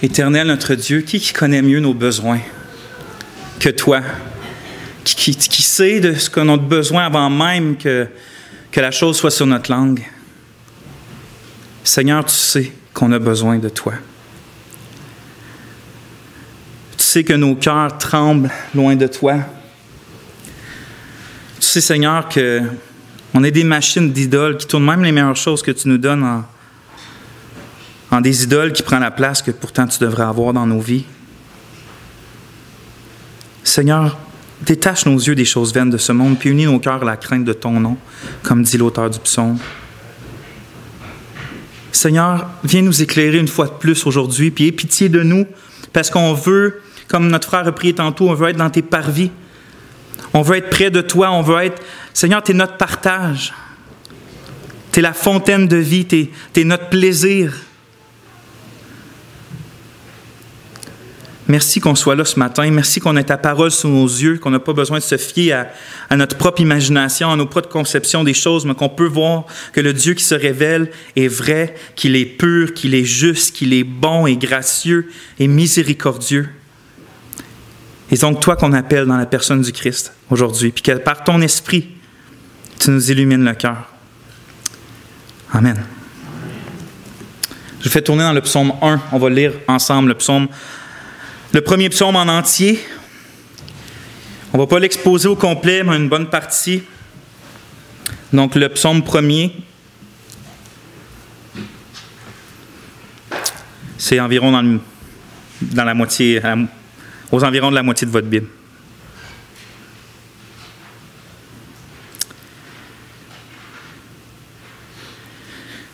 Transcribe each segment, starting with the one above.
Éternel, notre Dieu, qui connaît mieux nos besoins que toi? Qui sait de ce qu'on a besoin avant même que la chose soit sur notre langue? Seigneur, tu sais qu'on a besoin de toi. Tu sais que nos cœurs tremblent loin de toi. Tu sais, Seigneur, qu'on est des machines d'idoles qui tournent même les meilleures choses que tu nous donnes en des idoles qui prennent la place que pourtant tu devrais avoir dans nos vies. Seigneur, détache nos yeux des choses vaines de ce monde, puis unis nos cœurs à la crainte de ton nom, comme dit l'auteur du psaume. Seigneur, viens nous éclairer une fois de plus aujourd'hui, puis aie pitié de nous, parce qu'on veut, comme notre frère a prié tantôt, on veut être dans tes parvis. On veut être près de toi, on veut être... Seigneur, tu es notre partage. Tu es la fontaine de vie, tu es notre plaisir. Merci qu'on soit là ce matin. Merci qu'on ait ta parole sous nos yeux, qu'on n'a pas besoin de se fier à notre propre imagination, à nos propres conceptions des choses, mais qu'on peut voir que le Dieu qui se révèle est vrai, qu'il est pur, qu'il est juste, qu'il est bon et gracieux et miséricordieux. Et donc, toi qu'on appelle dans la personne du Christ aujourd'hui, puis que par ton esprit, tu nous illumines le cœur. Amen. Je fais tourner dans le psaume 1. On va lire ensemble le premier psaume en entier. On ne va pas l'exposer au complet, mais une bonne partie. Donc, le psaume premier, c'est environ dans la moitié, aux environs de la moitié de votre Bible.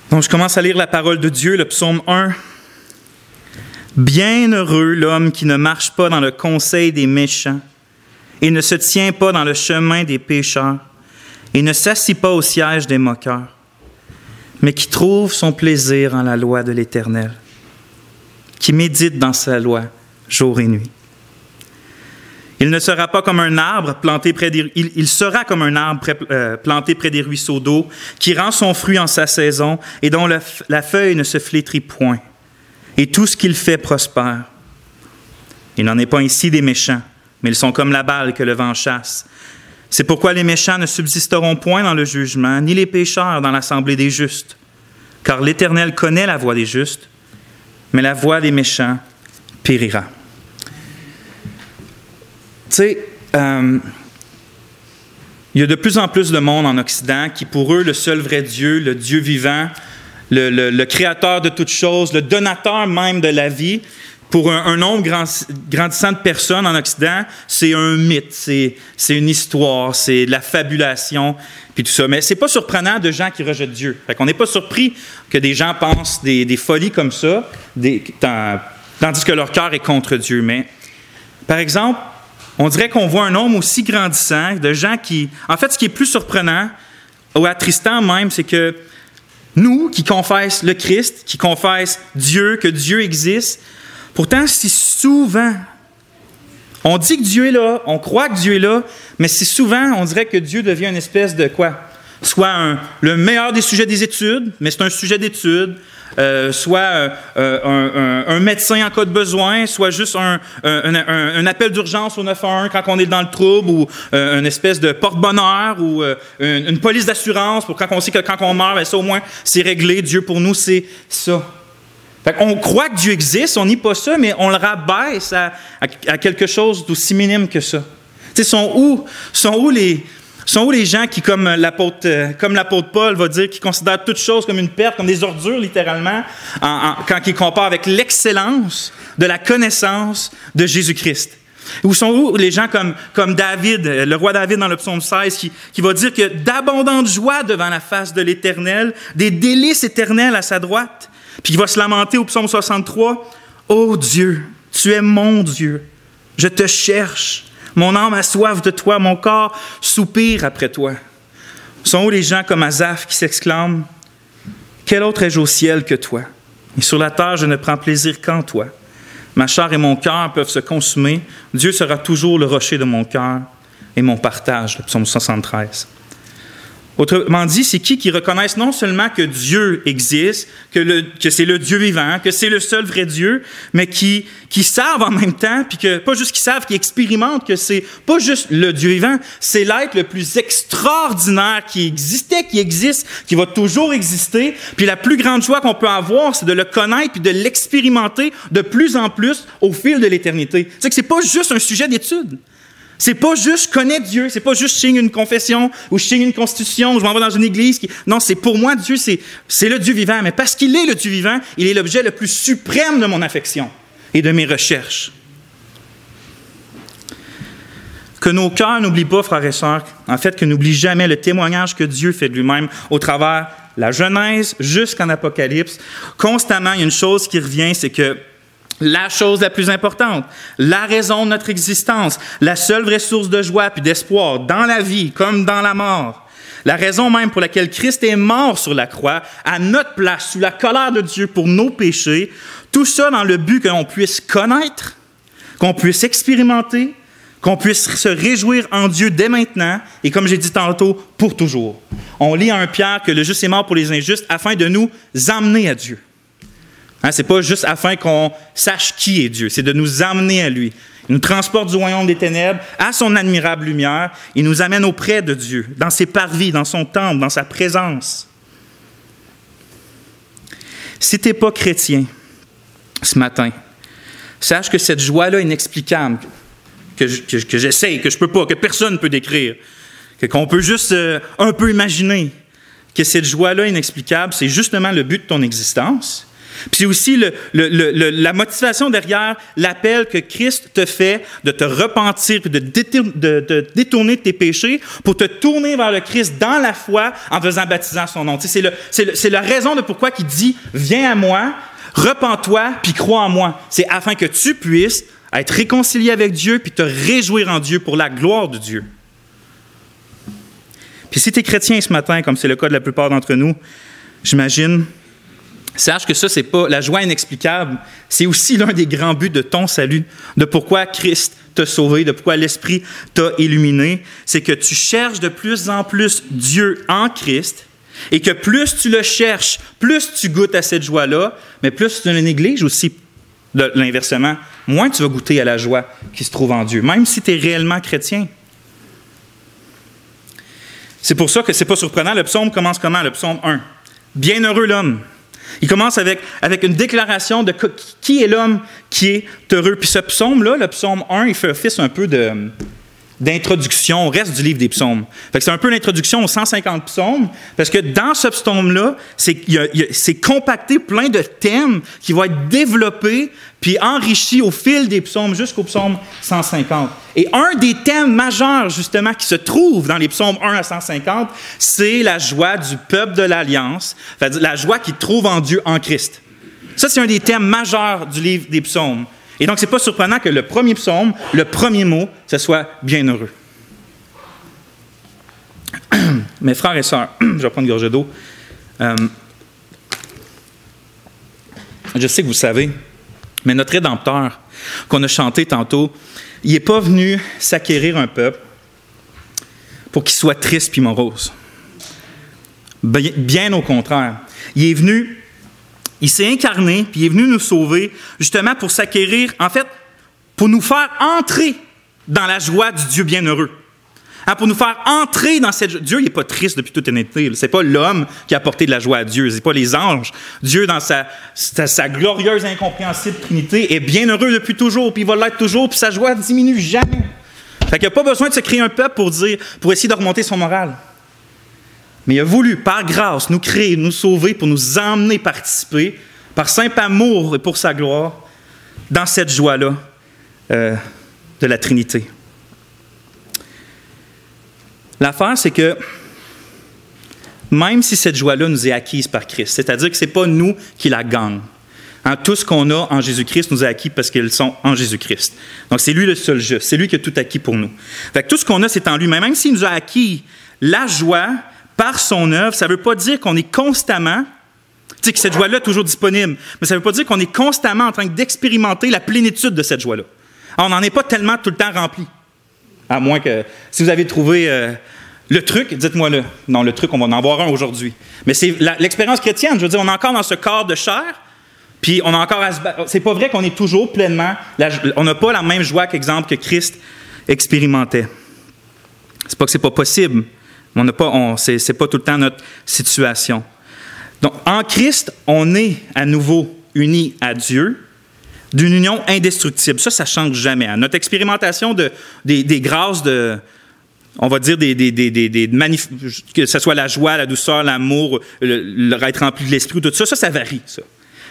Donc, je commence à lire la parole de Dieu, le psaume 1. Bienheureux l'homme qui ne marche pas dans le conseil des méchants et ne se tient pas dans le chemin des pécheurs et ne s'assit pas au siège des moqueurs, mais qui trouve son plaisir en la loi de l'Éternel, qui médite dans sa loi jour et nuit. Il ne sera pas comme un arbre planté près des... Il sera comme un arbre planté près des ruisseaux d'eau, qui rend son fruit en sa saison et dont la feuille ne se flétrit point. Et tout ce qu'il fait prospère. Il n'en est pas ainsi des méchants, mais ils sont comme la balle que le vent chasse. C'est pourquoi les méchants ne subsisteront point dans le jugement, ni les pécheurs dans l'assemblée des justes. Car l'Éternel connaît la voie des justes, mais la voie des méchants périra. Tu sais, il y a de plus en plus de monde en Occident qui, pour eux, le seul vrai Dieu, le Dieu vivant, le créateur de toutes choses, le donateur même de la vie, pour un nombre grandissant de personnes en Occident, c'est un mythe, c'est une histoire, c'est de la fabulation, puis tout ça. Mais c'est pas surprenant de gens qui rejettent Dieu. Fait qu'on n'est pas surpris que des gens pensent des folies comme ça, tandis que leur cœur est contre Dieu. Mais, par exemple, on dirait qu'on voit un nombre aussi grandissant de gens qui... En fait, ce qui est plus surprenant, ou attristant même, c'est que nous, qui confessent le Christ, qui confessent Dieu, que Dieu existe, pourtant, si souvent, on dit que Dieu est là, on croit que Dieu est là, mais si souvent, on dirait que Dieu devient une espèce de quoi? Soit le meilleur des sujets des études, mais c'est un sujet d'étude, soit un médecin en cas de besoin, soit juste un appel d'urgence au 911 quand on est dans le trouble, ou une espèce de porte-bonheur, ou une police d'assurance pour quand on sait que quand on meurt, bien, ça au moins c'est réglé. Dieu pour nous, c'est ça. Fait qu'on croit que Dieu existe, on nie pas ça, mais on le rabaisse à quelque chose d'aussi minime que ça. Tu sais, sont où les gens qui, comme l'apôtre Paul va dire, qui considèrent toutes choses comme une perte, comme des ordures, littéralement, quand il compare avec l'excellence de la connaissance de Jésus-Christ? Où sont où les gens comme David, le roi David dans le psaume 16, qui va dire que d'abondante joie devant la face de l'Éternel, des délices éternels à sa droite. Puis il va se lamenter au psaume 63, « Ô Dieu, tu es mon Dieu, je te cherche. Mon âme a soif de toi, mon corps soupire après toi. » Sont où les gens comme Asaph qui s'exclament, « Quel autre ai-je au ciel que toi? Et sur la terre, je ne prends plaisir qu'en toi. Ma chair et mon cœur peuvent se consumer. Dieu sera toujours le rocher de mon cœur et mon partage. » Le psaume 73. « Autrement dit, c'est qui reconnaissent non seulement que Dieu existe, que c'est le Dieu vivant, que c'est le seul vrai Dieu, mais qui savent en même temps, puis que pas juste qui savent, qui expérimentent que c'est pas juste le Dieu vivant, c'est l'être le plus extraordinaire qui existait, qui existe, qui va toujours exister. Puis la plus grande joie qu'on peut avoir, c'est de le connaître puis de l'expérimenter de plus en plus au fil de l'éternité. C'est que c'est pas juste un sujet d'étude. C'est pas juste je connais Dieu, c'est pas juste je signe une confession ou je signe une constitution ou je m'en vais dans une église. Non, c'est pour moi Dieu, c'est le Dieu vivant. Mais parce qu'il est le Dieu vivant, il est l'objet le plus suprême de mon affection et de mes recherches. Que nos cœurs n'oublient pas, frères et sœurs, en fait, que n'oublient jamais le témoignage que Dieu fait de lui-même au travers la Genèse jusqu'en Apocalypse. Constamment, il y a une chose qui revient, c'est que la chose la plus importante, la raison de notre existence, la seule vraie source de joie puis d'espoir dans la vie comme dans la mort, la raison même pour laquelle Christ est mort sur la croix, à notre place, sous la colère de Dieu pour nos péchés, tout ça dans le but qu'on puisse connaître, qu'on puisse expérimenter, qu'on puisse se réjouir en Dieu dès maintenant et, comme j'ai dit tantôt, pour toujours. On lit en 1 Pierre que le juste est mort pour les injustes afin de nous amener à Dieu. Ce n'est pas juste afin qu'on sache qui est Dieu, c'est de nous amener à lui. Il nous transporte du royaume des ténèbres à son admirable lumière. Il nous amène auprès de Dieu, dans ses parvis, dans son temple, dans sa présence. Si tu n'es pas chrétien ce matin, sache que cette joie-là inexplicable, que j'essaie, que je ne peux pas, que personne ne peut décrire, qu'on peut juste un peu imaginer, que cette joie-là inexplicable, c'est justement le but de ton existence. Puis c'est aussi la motivation derrière l'appel que Christ te fait de te repentir et de détourner de tes péchés pour te tourner vers le Christ dans la foi en faisant baptiser son nom. C'est la raison de pourquoi il dit « Viens à moi, repens-toi, puis crois en moi ». C'est afin que tu puisses être réconcilié avec Dieu puis te réjouir en Dieu pour la gloire de Dieu. Puis si tu es chrétien ce matin, comme c'est le cas de la plupart d'entre nous, j'imagine, sache que ça, c'est pas la joie inexplicable, c'est aussi l'un des grands buts de ton salut, de pourquoi Christ t'a sauvé, de pourquoi l'Esprit t'a illuminé, c'est que tu cherches de plus en plus Dieu en Christ et que plus tu le cherches, plus tu goûtes à cette joie-là, mais plus tu le négliges aussi, l'inversement, moins tu vas goûter à la joie qui se trouve en Dieu, même si tu es réellement chrétien. C'est pour ça que c'est pas surprenant, le psaume commence comment? Le psaume 1. Bienheureux l'homme. Il commence avec une déclaration de qui est l'homme qui est heureux. Puis ce psaume-là, le psaume 1, il fait office un peu d'introduction au reste du livre des psaumes. Fait que c'est un peu l'introduction aux 150 psaumes, parce que dans ce psaume-là, c'est compacté plein de thèmes qui vont être développés puis enrichis au fil des psaumes jusqu'au psaume 150. Et un des thèmes majeurs, justement, qui se trouve dans les psaumes 1 à 150, c'est la joie du peuple de l'Alliance, c'est-à-dire la joie qu'il trouve en Dieu en Christ. Ça, c'est un des thèmes majeurs du livre des psaumes. Et donc, ce n'est pas surprenant que le premier psaume, le premier mot, ce soit « bienheureux ». Mes frères et sœurs, je vais prendre une gorgée d'eau. Je sais que vous savez, mais notre Rédempteur, qu'on a chanté tantôt, il n'est pas venu s'acquérir un peuple pour qu'il soit triste puis morose. Bien au contraire. Il s'est incarné, puis il est venu nous sauver, justement pour s'acquérir, en fait, pour nous faire entrer dans la joie du Dieu bienheureux. Pour nous faire entrer dans cette joie. Dieu, il n'est pas triste depuis toute éternité. Ce n'est pas l'homme qui a apporté de la joie à Dieu. Ce n'est pas les anges. Dieu, dans sa glorieuse, incompréhensible Trinité, est bienheureux depuis toujours, puis il va l'être toujours, puis sa joie ne diminue jamais. Fait qu'il n'y a pas besoin de se créer un peuple pour essayer de remonter son moral. Mais il a voulu, par grâce, nous créer, nous sauver, pour nous emmener participer, par simple amour et pour sa gloire, dans cette joie-là de la Trinité. L'affaire, c'est que même si cette joie-là nous est acquise par Christ, c'est-à-dire que ce n'est pas nous qui la gagnons. Tout ce qu'on a en Jésus-Christ nous est acquis parce qu'ils sont en Jésus-Christ. Donc, c'est lui le seul juste. C'est lui qui a tout acquis pour nous. Fait que tout ce qu'on a, c'est en lui. Mais même s'il nous a acquis la joie par son œuvre, ça ne veut pas dire qu'on est constamment, tu sais, que cette joie-là est toujours disponible, mais ça ne veut pas dire qu'on est constamment en train d'expérimenter la plénitude de cette joie-là. Alors, on n'en est pas tellement tout le temps rempli. À moins que, si vous avez trouvé Le truc, dites-moi-le. Non, le truc, on va en avoir un aujourd'hui. Mais c'est l'expérience chrétienne. Je veux dire, on est encore dans ce corps de chair, puis on a encore à se battre. C'est pas vrai qu'on est toujours pleinement... on n'a pas la même joie qu'exemple que Christ expérimentait. C'est pas que c'est pas possible. C'est pas tout le temps notre situation. Donc, en Christ, on est à nouveau unis à Dieu d'une union indestructible. Ça ne change jamais. Notre expérimentation des grâces on va dire que ce soit la joie, la douceur, l'amour, être rempli de l'esprit, tout ça, ça varie, ça.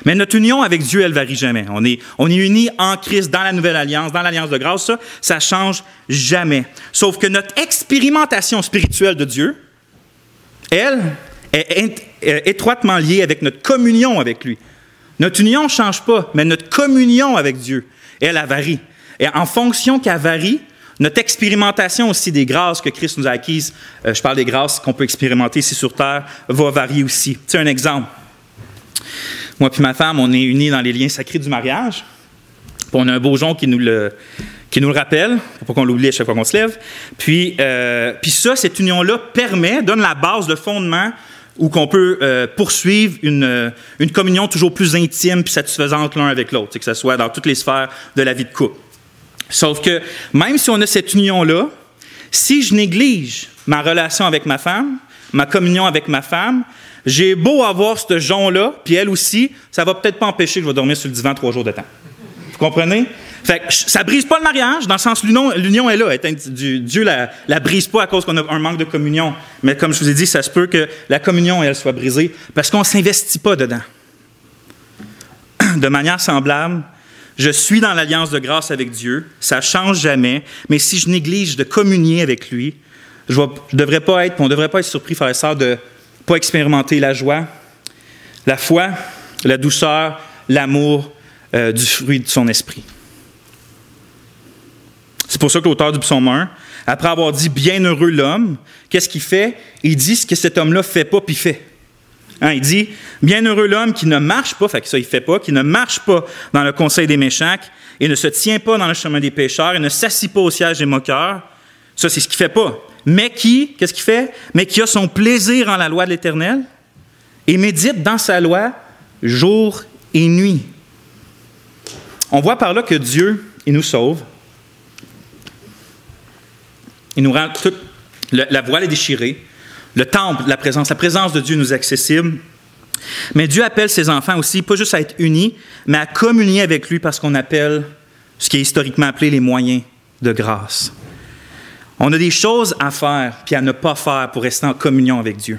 Mais notre union avec Dieu, elle ne varie jamais. On est unis en Christ, dans la nouvelle alliance, dans l'alliance de grâce, ça ne change jamais. Sauf que notre expérimentation spirituelle de Dieu, elle, est étroitement liée avec notre communion avec lui. Notre union ne change pas, mais notre communion avec Dieu, elle varie. Et en fonction qu'elle varie, notre expérimentation aussi des grâces que Christ nous a acquises, je parle des grâces qu'on peut expérimenter ici sur terre, va varier aussi. Tu sais, un exemple. Moi et ma femme, on est unis dans les liens sacrés du mariage. Puis on a un beau jonc qui nous le rappelle, pour pas qu'on l'oublie à chaque fois qu'on se lève. Puis ça, cette union-là donne la base, le fondement, où qu'on peut poursuivre une communion toujours plus intime puis satisfaisante l'un avec l'autre, que ce soit dans toutes les sphères de la vie de couple. Sauf que même si on a cette union-là, si je néglige ma relation avec ma femme, ma communion avec ma femme, j'ai beau avoir ce jonc-là, puis elle aussi, ça va peut-être pas empêcher que je vais dormir sur le divan 3 jours de temps. Vous comprenez? Fait que ça brise pas le mariage, dans le sens l'union est là. Dieu la brise pas à cause qu'on a un manque de communion. Mais comme je vous ai dit, ça se peut que la communion, elle, soit brisée parce qu'on ne s'investit pas dedans. De manière semblable, je suis dans l'alliance de grâce avec Dieu, ça ne change jamais, mais si je néglige de communier avec lui, on ne devrait pas être surpris, frères et sœurs, de ne pas expérimenter la joie, la foi, la douceur, l'amour du fruit de son esprit. C'est pour ça que l'auteur du psaume 1, après avoir dit « Bienheureux l'homme », qu'est-ce qu'il fait? Il dit ce que cet homme-là ne fait pas, puis fait. Il dit « Bienheureux l'homme qui ne marche pas », fait que ça il ne fait pas, qui ne marche pas dans le conseil des méchants, et ne se tient pas dans le chemin des pécheurs, et ne s'assit pas au siège des moqueurs. Ça, c'est ce qu'il ne fait pas. Mais qu'est-ce qu'il fait? Mais qui a son plaisir en la loi de l'Éternel, et médite dans sa loi jour et nuit. On voit par là que Dieu, il nous sauve. Il nous rend la voile est déchirée. Le temple, la présence de Dieu nous est accessible. Mais Dieu appelle ses enfants aussi, pas juste à être unis, mais à communier avec lui par ce qu'on appelle, ce qui est historiquement appelé les moyens de grâce. On a des choses à faire puis à ne pas faire pour rester en communion avec Dieu.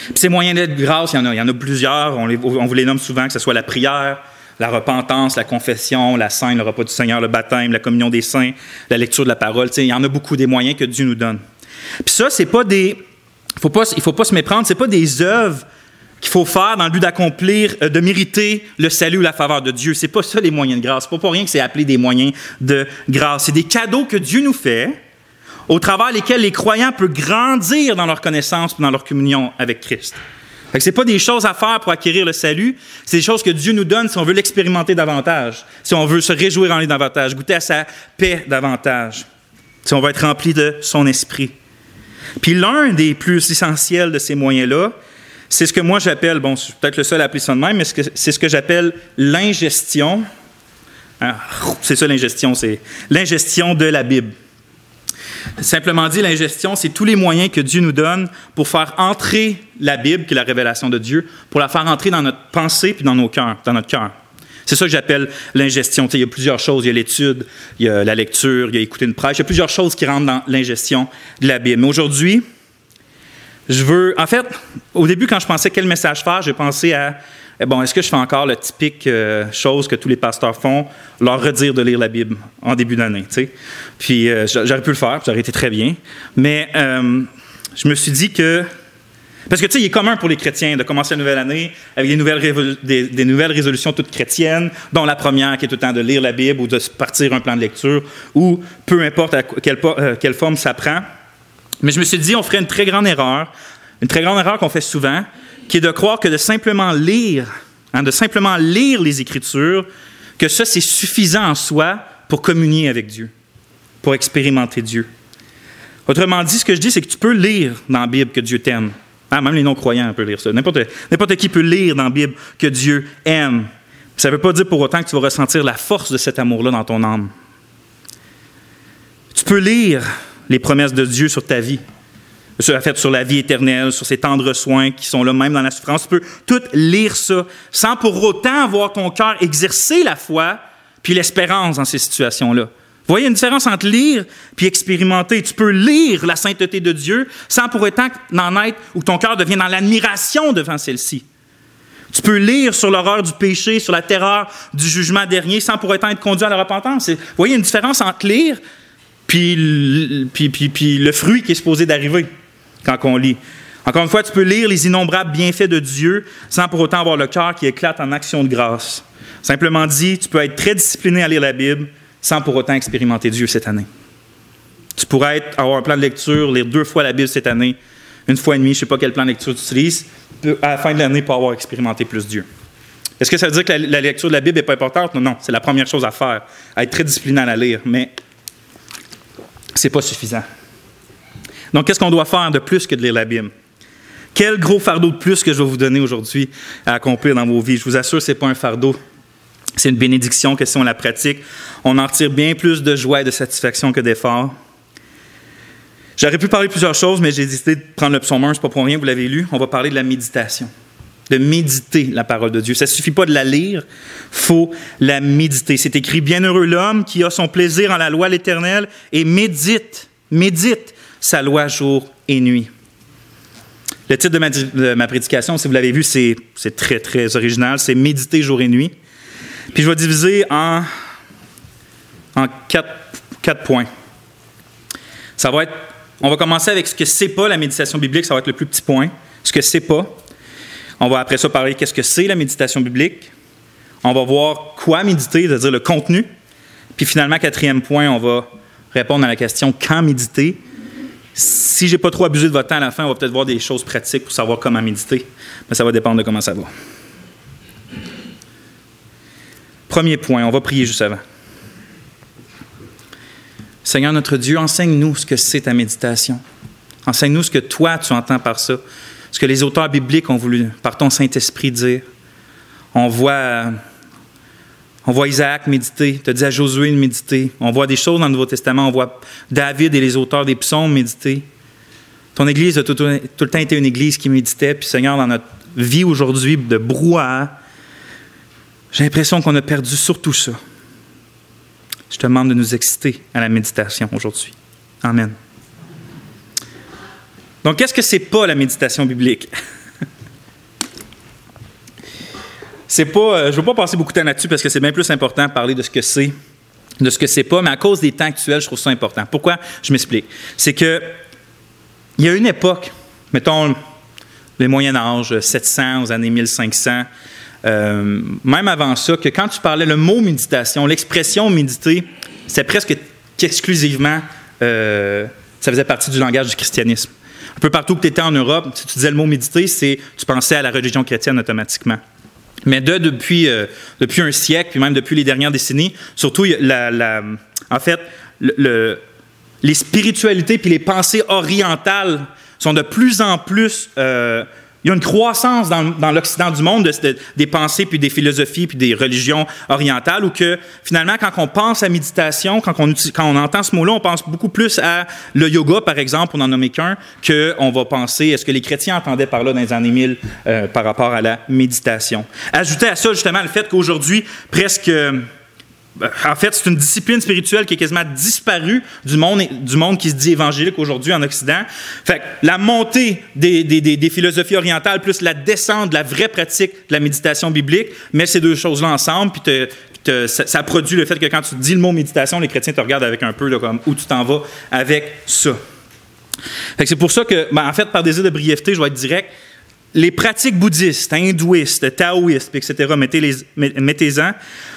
Puis ces moyens de grâce, il y en a plusieurs. On vous les nomme souvent, que ce soit la prière, la repentance, la confession, la scène, le repas du Seigneur, le baptême, la communion des saints, la lecture de la parole. Il y en a beaucoup des moyens que Dieu nous donne. Puis ça, c'est pas il faut pas se méprendre, c'est pas des œuvres qu'il faut faire dans le but d'accomplir, de mériter le salut ou la faveur de Dieu. C'est pas ça les moyens de grâce. C'est pas pour rien que c'est appelé des moyens de grâce. C'est des cadeaux que Dieu nous fait, au travers lesquels les croyants peuvent grandir dans leur connaissance et dans leur communion avec Christ. Fait que c'est pas des choses à faire pour acquérir le salut, c'est des choses que Dieu nous donne si on veut l'expérimenter davantage, si on veut se réjouir en lui davantage, goûter à sa paix davantage, si on veut être rempli de son esprit. Puis l'un des plus essentiels de ces moyens-là, c'est ce que moi j'appelle, je suis peut-être le seul à appeler ça de même, mais c'est ce que j'appelle l'ingestion. C'est ça l'ingestion, c'est l'ingestion de la Bible. Simplement dit, l'ingestion, c'est tous les moyens que Dieu nous donne pour faire entrer la Bible, qui est la révélation de Dieu, pour la faire entrer dans notre pensée puis dans notre cœur. C'est ça que j'appelle l'ingestion. Il y a plusieurs choses. Il y a l'étude, il y a la lecture, il y a écouter une prêche. Il y a plusieurs choses qui rentrent dans l'ingestion de la Bible. Mais aujourd'hui, en fait, au début, quand je pensais quel message faire, j'ai pensé à, est-ce que je fais encore la typique chose que tous les pasteurs font, leur redire de lire la Bible en début d'année, tu sais. Puis j'aurais pu le faire, puis ça aurait été très bien. Mais je me suis dit que... Parce que, tu sais, il est commun pour les chrétiens de commencer la nouvelle année avec des nouvelles résolutions toutes chrétiennes, dont la première qui est tout le temps de lire la Bible ou de partir un plan de lecture, ou peu importe quelle forme ça prend. Mais je me suis dit, on ferait une très grande erreur qu'on fait souvent, qui est de croire que de simplement lire les Écritures, que ça, c'est suffisant en soi pour communier avec Dieu, pour expérimenter Dieu. Autrement dit, ce que je dis, c'est que tu peux lire dans la Bible que Dieu t'aime. Ah, même les non-croyants peuvent lire ça. N'importe qui peut lire dans la Bible que Dieu aime. Ça ne veut pas dire pour autant que tu vas ressentir la force de cet amour-là dans ton âme. Tu peux lire les promesses de Dieu sur ta vie, sur la vie éternelle, sur ses tendres soins qui sont là même dans la souffrance. Tu peux tout lire ça sans pour autant avoir ton cœur exercer la foi puis l'espérance dans ces situations-là. Vous voyez une différence entre lire puis expérimenter. Tu peux lire la sainteté de Dieu sans pour autant en être ou ton cœur devient dans l'admiration devant celle-ci. Tu peux lire sur l'horreur du péché, sur la terreur du jugement dernier sans pour autant être conduit à la repentance. Vous voyez une différence entre lire puis le fruit qui est supposé d'arriver quand on lit. Encore une fois, tu peux lire les innombrables bienfaits de Dieu sans pour autant avoir le cœur qui éclate en action de grâce. Simplement dit, tu peux être très discipliné à lire la Bible sans pour autant expérimenter Dieu cette année. Tu pourrais avoir un plan de lecture, lire 2 fois la Bible cette année, 1 fois et demie, je ne sais pas quel plan de lecture tu utilises, à la fin de l'année pour avoir expérimenté plus Dieu. Est-ce que ça veut dire que la lecture de la Bible n'est pas importante? Non, c'est la première chose à faire, à être très discipliné à la lire, mais ce n'est pas suffisant. Donc, qu'est-ce qu'on doit faire de plus que de lire la Bible? Quel gros fardeau de plus que je vais vous donner aujourd'hui à accomplir dans vos vies? Je vous assure, ce n'est pas un fardeau. C'est une bénédiction que si on la pratique, on en retire bien plus de joie et de satisfaction que d'effort. J'aurais pu parler de plusieurs choses, mais j'ai décidé de prendre le psaume 1, ce n'est pas pour rien, vous l'avez lu. On va parler de la méditation, de méditer la parole de Dieu. Ça ne suffit pas de la lire, il faut la méditer. C'est écrit « Bienheureux l'homme qui a son plaisir en la loi de l'Éternel et médite sa loi jour et nuit. » Le titre de ma prédication, si vous l'avez vu, c'est très, très original, c'est « Méditer jour et nuit ». Puis je vais diviser en 4 points. On va commencer avec ce que c'est pas la méditation biblique, ça va être le plus petit point. Ce que c'est pas. On va après ça parler qu'est-ce que c'est la méditation biblique. On va voir quoi méditer, c'est-à-dire le contenu. Puis finalement, 4e point, on va répondre à la question quand méditer. Si je n'ai pas trop abusé de votre temps à la fin, on va peut-être voir des choses pratiques pour savoir comment méditer. Mais ça va dépendre de comment ça va. Premier point, on va prier juste avant. Seigneur notre Dieu, enseigne-nous ce que c'est ta méditation. Enseigne-nous ce que toi, tu entends par ça. Ce que les auteurs bibliques ont voulu, par ton Saint-Esprit, dire. On voit Isaac méditer, tu as dit à Josué de méditer. On voit des choses dans le Nouveau Testament. On voit David et les auteurs des psaumes méditer. Ton Église a tout le temps été une Église qui méditait. Puis Seigneur, dans notre vie aujourd'hui de brouhaha, j'ai l'impression qu'on a perdu surtout ça. Je te demande de nous exciter à la méditation aujourd'hui. Amen. Donc, qu'est-ce que c'est pas la méditation biblique? Je ne veux pas passer beaucoup de temps là-dessus parce que c'est bien plus important de parler de ce que c'est pas, mais à cause des temps actuels, je trouve ça important. Pourquoi? Je m'explique. C'est que il y a une époque, mettons le Moyen Âge, 700 aux années 1500, même avant ça, que quand tu parlais le mot méditation, l'expression méditer, c'est presque exclusivement, ça faisait partie du langage du christianisme. Un peu partout que tu étais en Europe, si tu disais le mot méditer, tu pensais à la religion chrétienne automatiquement. Mais depuis un siècle, puis même depuis les dernières décennies, surtout en fait, les spiritualités puis les pensées orientales sont de plus en plus... il y a une croissance dans l'Occident du monde des pensées, puis des philosophies, puis des religions orientales, où que finalement, quand on pense à méditation, quand on entend ce mot-là, on pense beaucoup plus à le yoga, par exemple, pour n'en nommer qu'un, qu'on va penser à ce que les chrétiens entendaient par là dans les années 1000 par rapport à la méditation. Ajoutez à ça, justement, le fait qu'aujourd'hui, presque... En fait, c'est une discipline spirituelle qui est quasiment disparue du monde qui se dit évangélique aujourd'hui en Occident. Fait que la montée des philosophies orientales plus la descente de la vraie pratique de la méditation biblique, met ces deux choses-là ensemble, puis ça produit le fait que quand tu dis le mot méditation, les chrétiens te regardent avec un peu là, comme où tu t'en vas avec ça. Fait que c'est pour ça que, en fait, par désir de brièveté, je vais être direct. Les pratiques bouddhistes, hindouistes, taoïstes, etc., mettez-en,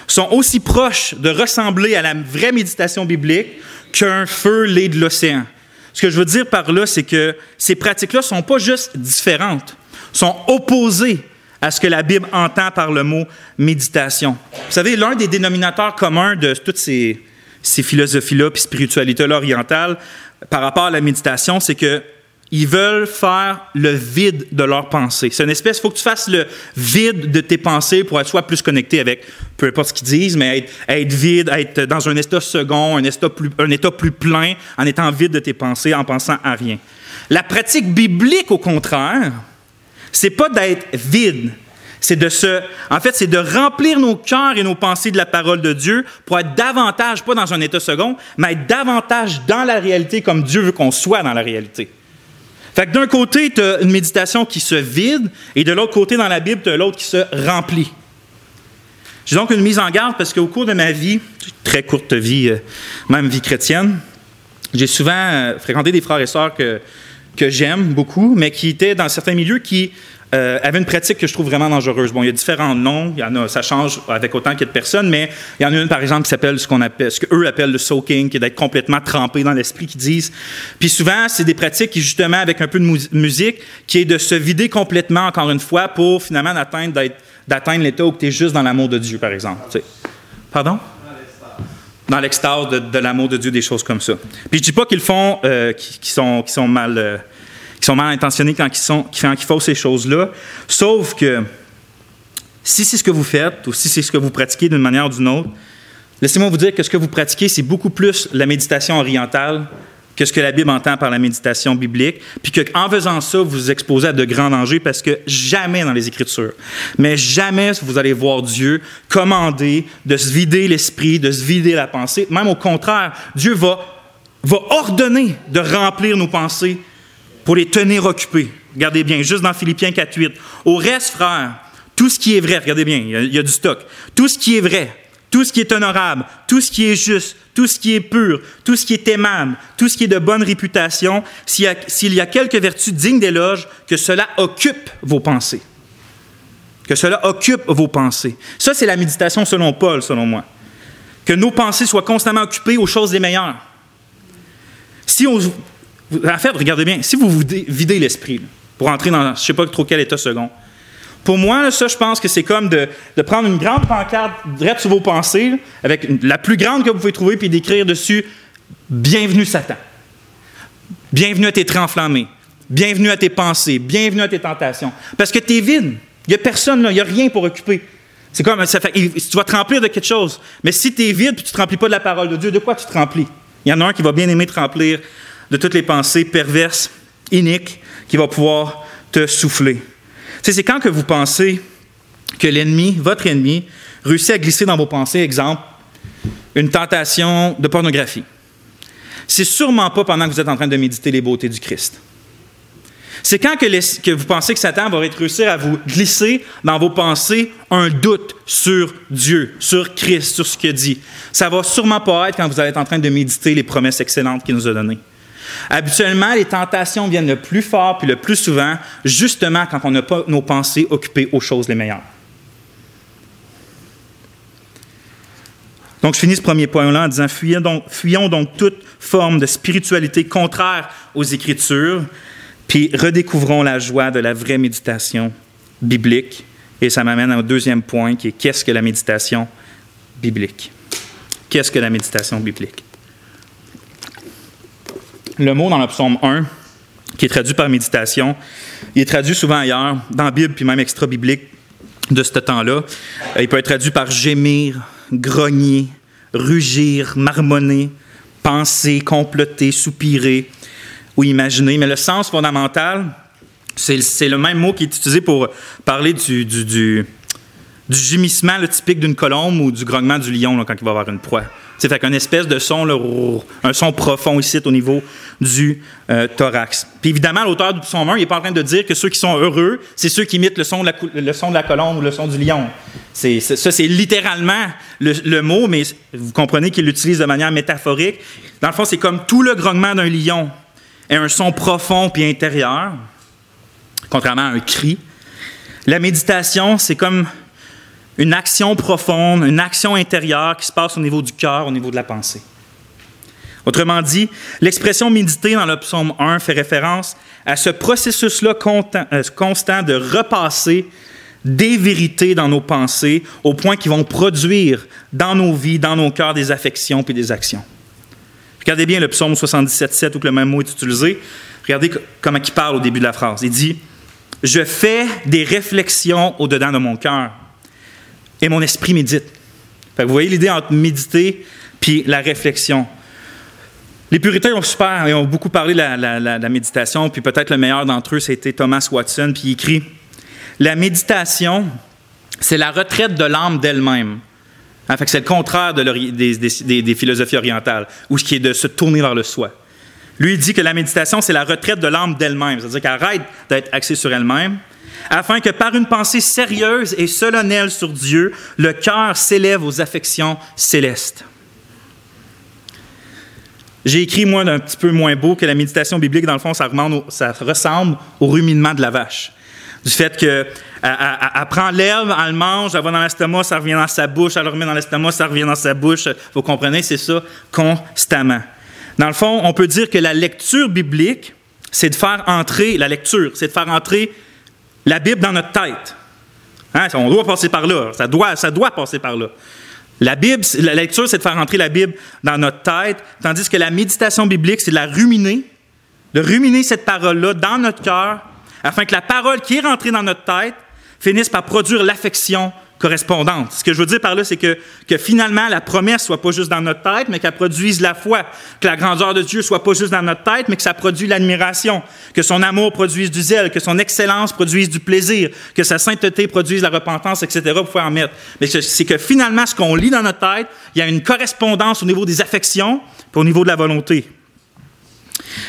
sont aussi proches de ressembler à la vraie méditation biblique qu'un feu laid de l'océan. Ce que je veux dire par là, c'est que ces pratiques-là ne sont pas juste différentes, sont opposées à ce que la Bible entend par le mot méditation. Vous savez, l'un des dénominateurs communs de toutes ces ces philosophies-là puis spiritualité-là orientale par rapport à la méditation, c'est que ils veulent faire le vide de leurs pensées. C'est une espèce, il faut que tu fasses le vide de tes pensées pour être soit plus connecté avec peu importe ce qu'ils disent, mais être vide, être dans un état second, un état plus plein, en étant vide de tes pensées, en pensant à rien. La pratique biblique, au contraire, c'est pas d'être vide. C'est de remplir nos cœurs et nos pensées de la parole de Dieu pour être davantage, pas dans un état second, mais être davantage dans la réalité comme Dieu veut qu'on soit dans la réalité. Fait que d'un côté, tu as une méditation qui se vide, et de l'autre côté, dans la Bible, tu as l'autre qui se remplit. J'ai donc une mise en garde parce qu'au cours de ma vie, très courte vie, même vie chrétienne, j'ai souvent fréquenté des frères et sœurs que j'aime beaucoup, mais qui étaient dans certains milieux qui avaient une pratique que je trouve vraiment dangereuse. Bon, il y a différents noms, ça change avec autant qu'il y a de personnes, mais il y en a une, par exemple, qui s'appelle ce qu'eux appellent le soaking, qui est d'être complètement trempé dans l'esprit, qu'ils disent. Puis souvent, c'est des pratiques qui, justement, avec un peu de musique, qui est de se vider complètement, encore une fois, pour finalement d'atteindre l'état où tu es juste dans l'amour de Dieu, par exemple. Tu sais. Pardon? Dans l'extase de l'amour de Dieu, des choses comme ça. Puis je dis pas qu'ils le font, qui sont mal intentionnés quand ils font ces choses-là, sauf que si c'est ce que vous faites ou si c'est ce que vous pratiquez d'une manière ou d'une autre, laissez-moi vous dire que ce que vous pratiquez, c'est beaucoup plus la méditation orientale que ce que la Bible entend par la méditation biblique, puis qu'en faisant ça, vous vous exposez à de grands dangers parce que jamais dans les Écritures, mais jamais vous allez voir Dieu commander de se vider l'esprit, de se vider la pensée. Même au contraire, Dieu va ordonner de remplir nos pensées pour les tenir occupés. Regardez bien, juste dans Philippiens 4:8. Au reste, frères, tout ce qui est vrai, regardez bien, il y a du stock. Tout ce qui est vrai, tout ce qui est honorable, tout ce qui est juste, tout ce qui est pur, tout ce qui est aimable, tout ce qui est de bonne réputation, s'il y a quelques vertus dignes d'éloge, que cela occupe vos pensées. Que cela occupe vos pensées. Ça, c'est la méditation selon Paul, selon moi. Que nos pensées soient constamment occupées aux choses les meilleures. En fait, regardez bien, si vous vous videz l'esprit pour entrer dans je ne sais pas trop quel état second, pour moi, ça, je pense que c'est comme de prendre une grande pancarte direct sur vos pensées, avec la plus grande que vous pouvez trouver, puis d'écrire dessus « Bienvenue Satan ». Bienvenue à tes traits enflammés. Bienvenue à tes pensées. Bienvenue à tes tentations. Parce que tu es vide. Il n'y a personne là. Il n'y a rien pour occuper. C'est comme, tu vas te remplir de quelque chose. Mais si tu es vide et tu ne te remplis pas de la parole de Dieu, de quoi tu te remplis? Il y en a un qui va bien aimer te remplir de toutes les pensées perverses, iniques, qui va pouvoir te souffler. Tu sais, c'est quand que vous pensez que l'ennemi, votre ennemi, réussit à glisser dans vos pensées, exemple, une tentation de pornographie. C'est sûrement pas pendant que vous êtes en train de méditer les beautés du Christ. C'est quand que vous pensez que Satan va réussir à vous glisser dans vos pensées un doute sur Dieu, sur Christ, sur ce qu'il a dit. Ça va sûrement pas être quand vous allez être en train de méditer les promesses excellentes qu'il nous a données. Habituellement, les tentations viennent le plus fort puis le plus souvent, justement quand on n'a pas nos pensées occupées aux choses les meilleures. Donc, je finis ce premier point-là en disant fuyons donc toute forme de spiritualité contraire aux Écritures, puis redécouvrons la joie de la vraie méditation biblique. Et ça m'amène au deuxième point qui est qu'est-ce que la méditation biblique? Qu'est-ce que la méditation biblique? Le mot dans le psaume 1, qui est traduit par méditation, il est traduit souvent ailleurs, dans la Bible, puis même extra-biblique de ce temps-là. Il peut être traduit par gémir, grogner, rugir, marmonner, penser, comploter, soupirer ou imaginer. Mais le sens fondamental, c'est le même mot qui est utilisé pour parler du gémissement typique d'une colombe ou du grognement du lion là, quand il va avoir une proie. C'est fait qu'une espèce de son, là, un son profond ici au niveau du thorax. Puis évidemment, l'auteur du psaume 1, il n'est pas en train de dire que ceux qui sont heureux, c'est ceux qui imitent le son de la colombe ou le son du lion. Ça, c'est littéralement le mot, mais vous comprenez qu'il l'utilise de manière métaphorique. Dans le fond, c'est comme tout le grognement d'un lion est un son profond puis intérieur, contrairement à un cri. La méditation, c'est comme une action profonde, une action intérieure qui se passe au niveau du cœur, au niveau de la pensée. Autrement dit, l'expression méditer dans le psaume 1 fait référence à ce processus-là constant de repasser des vérités dans nos pensées, au point qu'ils vont produire dans nos vies, dans nos cœurs, des affections puis des actions. Regardez bien le psaume 77,7 où le même mot est utilisé. Regardez comment il parle au début de la phrase. Il dit « Je fais des réflexions au-dedans de mon cœur et mon esprit médite. » Fait que vous voyez l'idée entre méditer puis la réflexion. Les puritains ont beaucoup parlé de la méditation, puis peut-être le meilleur d'entre eux, c'était Thomas Watson, puis il écrit « La méditation, c'est la retraite de l'âme d'elle-même. » Hein, fait que c'est le contraire des philosophies orientales, où ce qui est de se tourner vers le soi. Lui, il dit que la méditation, c'est la retraite de l'âme d'elle-même, c'est-à-dire qu'elle arrête d'être axée sur elle-même, afin que par une pensée sérieuse et solennelle sur Dieu, le cœur s'élève aux affections célestes. J'ai écrit, moi, d'un petit peu moins beau, que la méditation biblique, dans le fond, ça ressemble au ruminement de la vache. Du fait qu'elle prend l'herbe, elle le mange, elle va dans l'estomac, ça revient dans sa bouche, elle le remet dans l'estomac, ça revient dans sa bouche. Vous comprenez, c'est ça constamment. Dans le fond, on peut dire que la lecture biblique, c'est de faire entrer la Bible dans notre tête. Hein, on doit passer par là, ça doit passer par là. La lecture, c'est de faire entrer la Bible dans notre tête, tandis que la méditation biblique, c'est de ruminer cette parole-là dans notre cœur, afin que la parole qui est rentrée dans notre tête finisse par produire l'affection correspondante. Ce que je veux dire par là, c'est que finalement, la promesse ne soit pas juste dans notre tête, mais qu'elle produise la foi. Que la grandeur de Dieu ne soit pas juste dans notre tête, mais que ça produise l'admiration. Que son amour produise du zèle, que son excellence produise du plaisir, que sa sainteté produise la repentance, etc., pour pouvoir en mettre. Mais c'est que finalement, ce qu'on lit dans notre tête, il y a une correspondance au niveau des affections et au niveau de la volonté.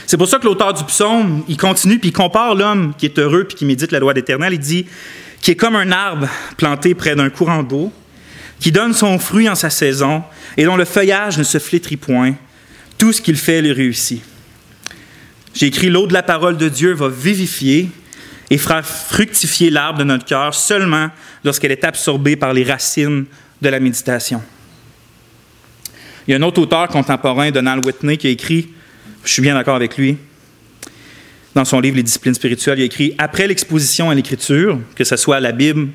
C'est pour ça que l'auteur du psaume, il continue puis il compare l'homme qui est heureux puis qui médite la loi d'Éternel. Il dit qui est comme un arbre planté près d'un courant d'eau, qui donne son fruit en sa saison et dont le feuillage ne se flétrit point. Tout ce qu'il fait lui réussit. J'ai écrit « L'eau de la parole de Dieu va vivifier et fera fructifier l'arbre de notre cœur seulement lorsqu'elle est absorbée par les racines de la méditation. » Il y a un autre auteur contemporain, Donald Whitney, qui a écrit, je suis bien d'accord avec lui, dans son livre « Les disciplines spirituelles », il a écrit « Après l'exposition à l'Écriture, que ce soit la Bible,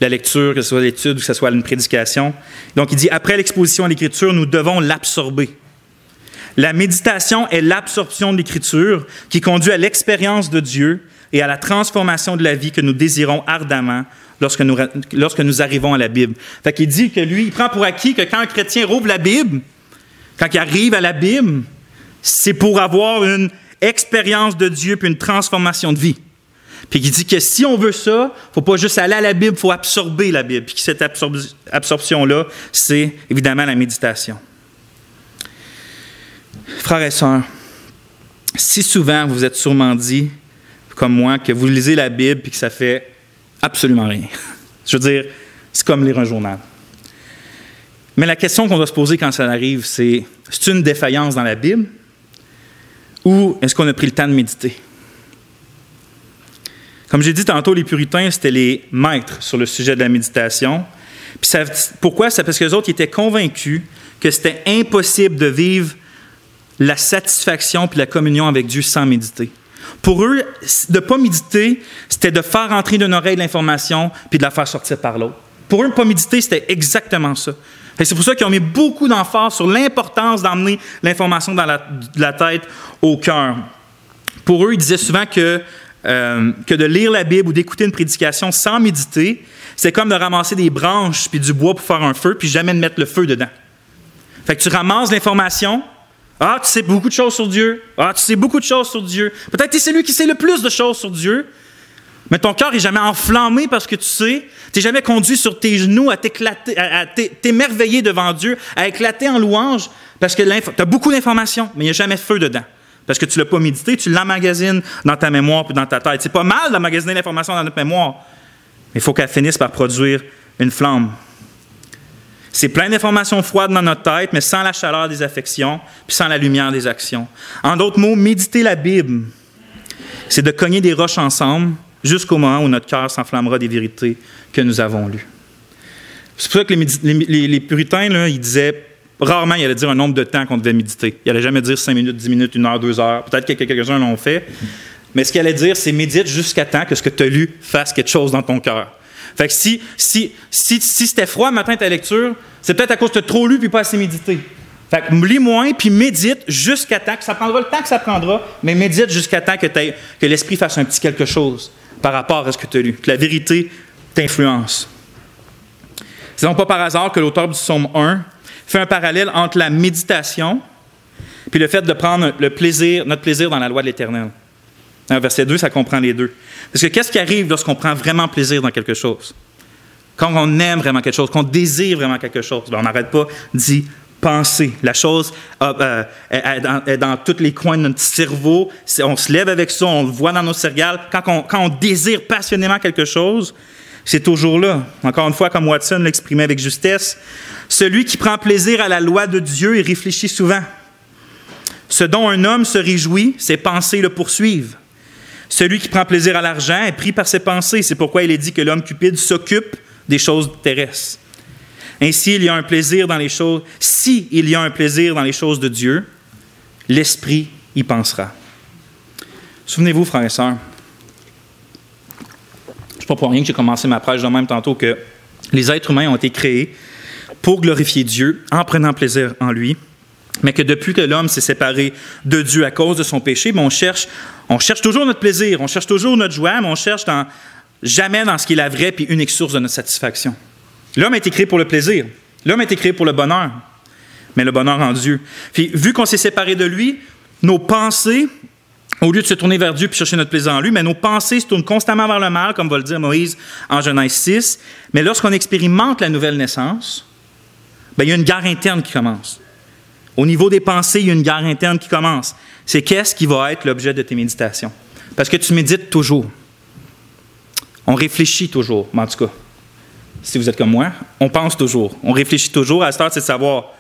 la lecture, que ce soit l'étude, que ce soit une prédication. » Donc, il dit « Après l'exposition à l'Écriture, nous devons l'absorber. La méditation est l'absorption de l'Écriture qui conduit à l'expérience de Dieu et à la transformation de la vie que nous désirons ardemment lorsque nous arrivons à la Bible. » Fait qu'il dit que lui, il prend pour acquis que quand un chrétien rouvre la Bible, quand il arrive à la Bible, c'est pour avoir une expérience de Dieu puis une transformation de vie. Puis il dit que si on veut ça, il ne faut pas juste aller à la Bible, il faut absorber la Bible. Puis que cette absorption-là, c'est évidemment la méditation. Frères et sœurs, si souvent vous êtes sûrement dit, comme moi, que vous lisez la Bible et que ça fait absolument rien. Je veux dire, c'est comme lire un journal. Mais la question qu'on doit se poser quand ça arrive, c'est une défaillance dans la Bible? Ou est-ce qu'on a pris le temps de méditer? Comme j'ai dit tantôt, les puritains, c'était les maîtres sur le sujet de la méditation. Puis pourquoi? C'est parce que les autres étaient convaincus que c'était impossible de vivre la satisfaction puis la communion avec Dieu sans méditer. Pour eux, de ne pas méditer, c'était de faire entrer d'une oreille l'information puis de la faire sortir par l'autre. Pour eux, ne pas méditer, c'était exactement ça. Et c'est pour ça qu'ils ont mis beaucoup d'emphase sur l'importance d'emmener l'information de la tête au cœur. Pour eux, ils disaient souvent que de lire la Bible ou d'écouter une prédication sans méditer, c'est comme de ramasser des branches puis du bois pour faire un feu puis jamais de mettre le feu dedans. Fait que tu ramasses l'information. Ah, tu sais beaucoup de choses sur Dieu. Ah, tu sais beaucoup de choses sur Dieu. Peut-être que tu es celui qui sait le plus de choses sur Dieu. Mais ton cœur n'est jamais enflammé parce que tu sais. Tu n'es jamais conduit sur tes genoux à t'éclater, à t'émerveiller devant Dieu, à éclater en louange parce que tu as beaucoup d'informations, mais il n'y a jamais de feu dedans. Parce que tu ne l'as pas médité, tu l'emmagasines dans ta mémoire puis dans ta tête. C'est pas mal d'emmagasiner l'information dans notre mémoire, mais il faut qu'elle finisse par produire une flamme. C'est plein d'informations froides dans notre tête, mais sans la chaleur des affections puis sans la lumière des actions. En d'autres mots, méditer la Bible, c'est de cogner des roches ensemble jusqu'au moment où notre cœur s'enflammera des vérités que nous avons lues. C'est pour ça que les puritains, là, ils disaient, rarement ils allaient dire un nombre de temps qu'on devait méditer. Ils n'allaient jamais dire 5 minutes, 10 minutes, 1 heure, 2 heures. Peut-être que quelques-uns l'ont fait. Mais ce qu'ils allaient dire, c'est médite jusqu'à temps que ce que tu as lu fasse quelque chose dans ton cœur. Fait que si c'était froid le matin ta lecture, c'est peut-être à cause que tu as trop lu puis pas assez médité. Fait que lis moins puis médite jusqu'à temps que ça prendra le temps que ça prendra, mais médite jusqu'à temps que l'Esprit fasse un petit quelque chose par rapport à ce que tu as lu, que la vérité t'influence. C'est donc pas par hasard que l'auteur du psaume 1 fait un parallèle entre la méditation puis le fait de prendre notre plaisir dans la loi de l'Éternel. Dans verset 2, ça comprend les deux. Parce que qu'est-ce qui arrive lorsqu'on prend vraiment plaisir dans quelque chose? Quand on aime vraiment quelque chose, qu'on désire vraiment quelque chose, on n'arrête pas d'y penser. La chose est dans tous les coins de notre cerveau. On se lève avec ça, on le voit dans nos céréales. Quand on désire passionnément quelque chose, c'est toujours là. Encore une fois, comme Watson l'exprimait avec justesse, celui qui prend plaisir à la loi de Dieu y réfléchit souvent. Ce dont un homme se réjouit, ses pensées le poursuivent. Celui qui prend plaisir à l'argent est pris par ses pensées. C'est pourquoi il est dit que l'homme cupide s'occupe des choses terrestres. Ainsi, il y a un plaisir dans les choses. Si il y a un plaisir dans les choses de Dieu, l'Esprit y pensera. Souvenez-vous, frères et sœurs, c'est pas pour rien que j'ai commencé ma prêche de même tantôt que les êtres humains ont été créés pour glorifier Dieu en prenant plaisir en lui, mais que depuis que l'homme s'est séparé de Dieu à cause de son péché, on cherche toujours notre plaisir, on cherche toujours notre joie, mais on cherche jamais dans ce qui est la vraie et unique source de notre satisfaction. L'homme a été créé pour le plaisir. L'homme a été créé pour le bonheur, mais le bonheur en Dieu. Puis, vu qu'on s'est séparé de lui, nos pensées, au lieu de se tourner vers Dieu et chercher notre plaisir en lui, mais nos pensées se tournent constamment vers le mal, comme va le dire Moïse en Genèse 6. Mais lorsqu'on expérimente la nouvelle naissance, il y a une guerre interne qui commence. Au niveau des pensées, il y a une guerre interne qui commence. C'est qu'est-ce qui va être l'objet de tes méditations? Parce que tu médites toujours. On réfléchit toujours, en tout cas. Si vous êtes comme moi, on pense toujours. On réfléchit toujours. À cette heure, c'est de savoir,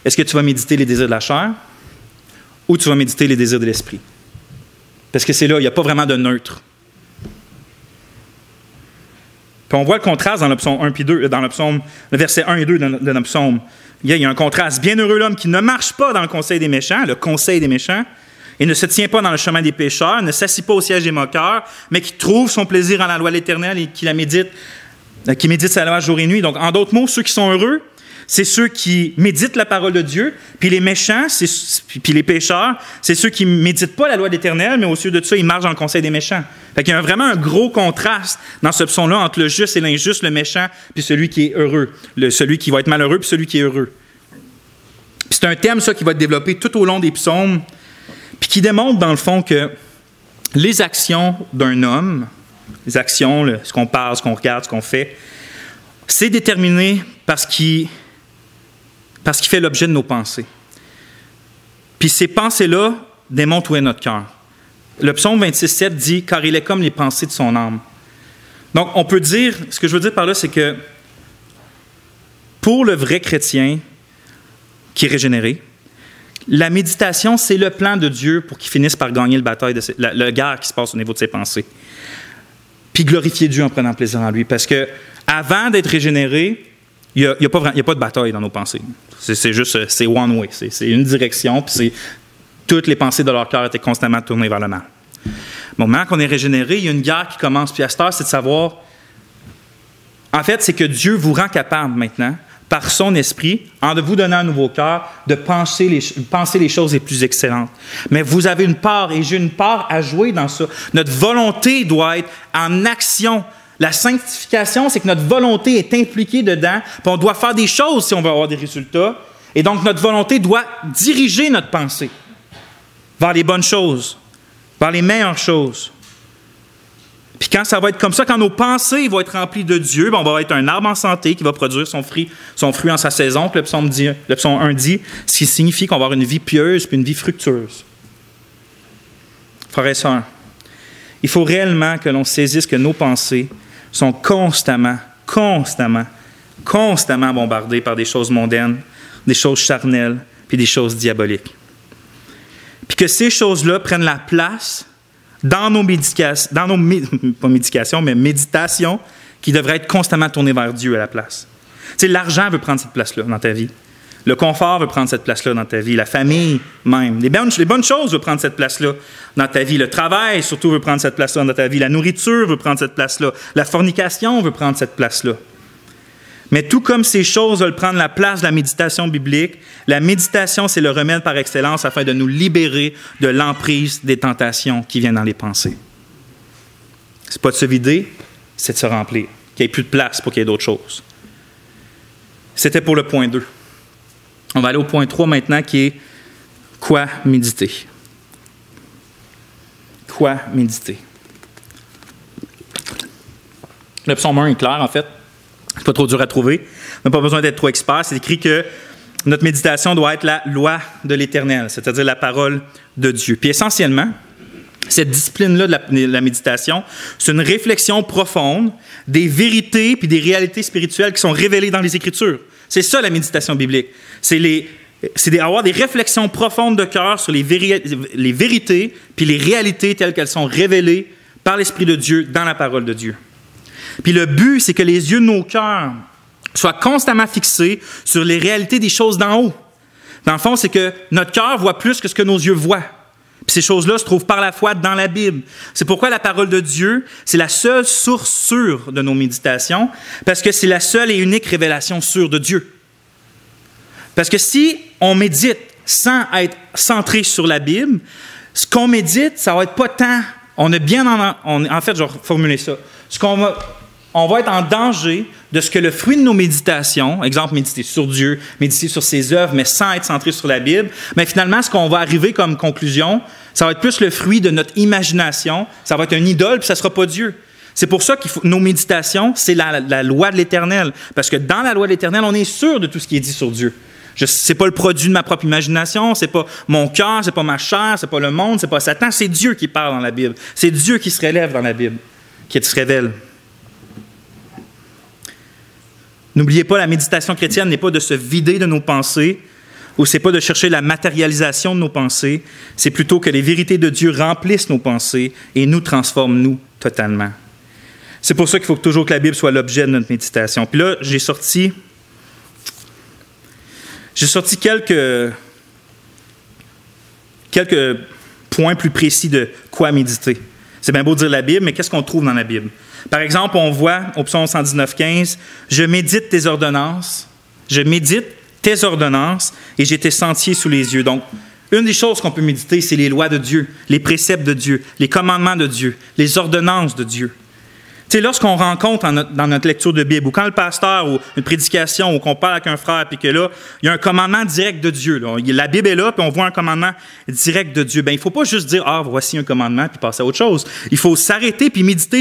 est-ce que tu vas méditer les désirs de la chair ou tu vas méditer les désirs de l'esprit? Parce que c'est là, il n'y a pas vraiment de neutre. Puis on voit le contraste dans le psaume 1 et 2, dans le verset 1 et 2 de notre psaume. Il y a un contraste. Bienheureux l'homme qui ne marche pas dans le conseil des méchants, et ne se tient pas dans le chemin des pécheurs, ne s'assit pas au siège des moqueurs, mais qui trouve son plaisir en la loi de l'Éternel et qui médite sa loi jour et nuit. Donc, en d'autres mots, ceux qui sont heureux, c'est ceux qui méditent la parole de Dieu, puis les méchants, puis les pécheurs, c'est ceux qui ne méditent pas la loi de l'Éternel, mais au lieu de ça, ils marchent dans le conseil des méchants. Fait qu'il y a vraiment un gros contraste dans ce psaume-là entre le juste et l'injuste, le méchant, puis celui qui est heureux, celui qui va être malheureux, puis celui qui est heureux. Puis c'est un thème, ça, qui va être développé tout au long des psaumes, puis qui démontre, dans le fond, que les actions d'un homme, les actions, ce qu'on parle, ce qu'on regarde, ce qu'on fait, c'est déterminé parce qu'il fait l'objet de nos pensées. Puis ces pensées-là démontrent où est notre cœur. Le psaume 26,7 dit « Car il est comme les pensées de son âme ». Donc, on peut dire, ce que je veux dire par là, c'est que pour le vrai chrétien qui est régénéré, la méditation, c'est le plan de Dieu pour qu'il finisse par gagner la guerre qui se passe au niveau de ses pensées. Puis glorifier Dieu en prenant plaisir en lui. Parce que avant d'être régénéré, il n'y a pas de bataille dans nos pensées. C'est juste, c'est one way. C'est une direction, puis toutes les pensées de leur cœur étaient constamment tournées vers le mal. Au moment qu'on est régénéré, il y a une guerre qui commence. Puis à cette heure, c'est de savoir... En fait, c'est que Dieu vous rend capable maintenant, par son esprit, en vous donnant un nouveau cœur, de penser les choses les plus excellentes. Mais vous avez une part, et j'ai une part à jouer dans ça. Notre volonté doit être en action. La sanctification, c'est que notre volonté est impliquée dedans, puis on doit faire des choses si on veut avoir des résultats. Et donc, notre volonté doit diriger notre pensée vers les bonnes choses, vers les meilleures choses. Puis quand ça va être comme ça, quand nos pensées vont être remplies de Dieu, on va être un arbre en santé qui va produire son fruit en sa saison, que le psaume 1 dit, ce qui signifie qu'on va avoir une vie pieuse puis une vie fructueuse. Frères et sœurs, il faut réellement que l'on saisisse que nos pensées sont constamment bombardées par des choses mondaines, des choses charnelles, puis des choses diaboliques. Puis que ces choses-là prennent la place dans nos méditations qui devraient être constamment tournées vers Dieu à la place. Tu sais, l'argent veut prendre cette place-là dans ta vie. Le confort veut prendre cette place-là dans ta vie. La famille même. Les bonnes choses veulent prendre cette place-là dans ta vie. Le travail, surtout, veut prendre cette place-là dans ta vie. La nourriture veut prendre cette place-là. La fornication veut prendre cette place-là. Mais tout comme ces choses veulent prendre la place de la méditation biblique, la méditation, c'est le remède par excellence afin de nous libérer de l'emprise des tentations qui viennent dans les pensées. C'est pas de se vider, c'est de se remplir. Qu'il n'y ait plus de place pour qu'il y ait d'autres choses. C'était pour le point 2. On va aller au point 3 maintenant qui est quoi méditer. Quoi méditer? Le psaume 1 est clair, en fait. C'est pas trop dur à trouver. On n'a pas besoin d'être trop expert. C'est écrit que notre méditation doit être la loi de l'Éternel, c'est-à-dire la parole de Dieu. Puis essentiellement, cette discipline-là de la méditation, c'est une réflexion profonde des vérités puis des réalités spirituelles qui sont révélées dans les Écritures. C'est ça la méditation biblique. C'est avoir des réflexions profondes de cœur sur les vérités puis les réalités telles qu'elles sont révélées par l'Esprit de Dieu dans la parole de Dieu. Puis le but, c'est que les yeux de nos cœurs soient constamment fixés sur les réalités des choses d'en haut. Dans le fond, c'est que notre cœur voit plus que ce que nos yeux voient. Puis ces choses-là se trouvent par la foi dans la Bible. C'est pourquoi la parole de Dieu, c'est la seule source sûre de nos méditations, parce que c'est la seule et unique révélation sûre de Dieu. Parce que si on médite sans être centré sur la Bible, ce qu'on médite, ça va être pas tant... En fait, je vais reformuler ça. On va être en danger de ce que le fruit de nos méditations, exemple, méditer sur Dieu, méditer sur ses œuvres, mais sans être centré sur la Bible, mais finalement, ce qu'on va arriver comme conclusion, ça va être plus le fruit de notre imagination, ça va être un idole, puis ça ne sera pas Dieu. C'est pour ça que nos méditations, c'est la loi de l'Éternel. Parce que dans la loi de l'Éternel, on est sûr de tout ce qui est dit sur Dieu. Ce n'est pas le produit de ma propre imagination, ce n'est pas mon cœur, ce n'est pas ma chair, ce n'est pas le monde, ce n'est pas Satan, c'est Dieu qui parle dans la Bible. C'est Dieu qui se relève dans la Bible, qui se révèle. N'oubliez pas, la méditation chrétienne n'est pas de se vider de nos pensées, ou ce n'est pas de chercher la matérialisation de nos pensées, c'est plutôt que les vérités de Dieu remplissent nos pensées et nous transforment, nous, totalement. C'est pour ça qu'il faut toujours que la Bible soit l'objet de notre méditation. Puis là, j'ai sorti quelques points plus précis de quoi méditer. C'est bien beau dire la Bible, mais qu'est-ce qu'on trouve dans la Bible? Par exemple, on voit au psaume 119,15, « Je médite tes ordonnances, et j'ai tes sentiers sous les yeux. » Donc, une des choses qu'on peut méditer, c'est les lois de Dieu, les préceptes de Dieu, les commandements de Dieu, les ordonnances de Dieu. Tu sais, lorsqu'on rencontre dans notre lecture de Bible, ou quand le pasteur, ou une prédication, ou qu'on parle avec un frère, puis que là, il y a un commandement direct de Dieu. Là. La Bible est là, puis on voit un commandement direct de Dieu. Bien, il ne faut pas juste dire « Ah, voici un commandement », puis passer à autre chose. Il faut s'arrêter puis méditer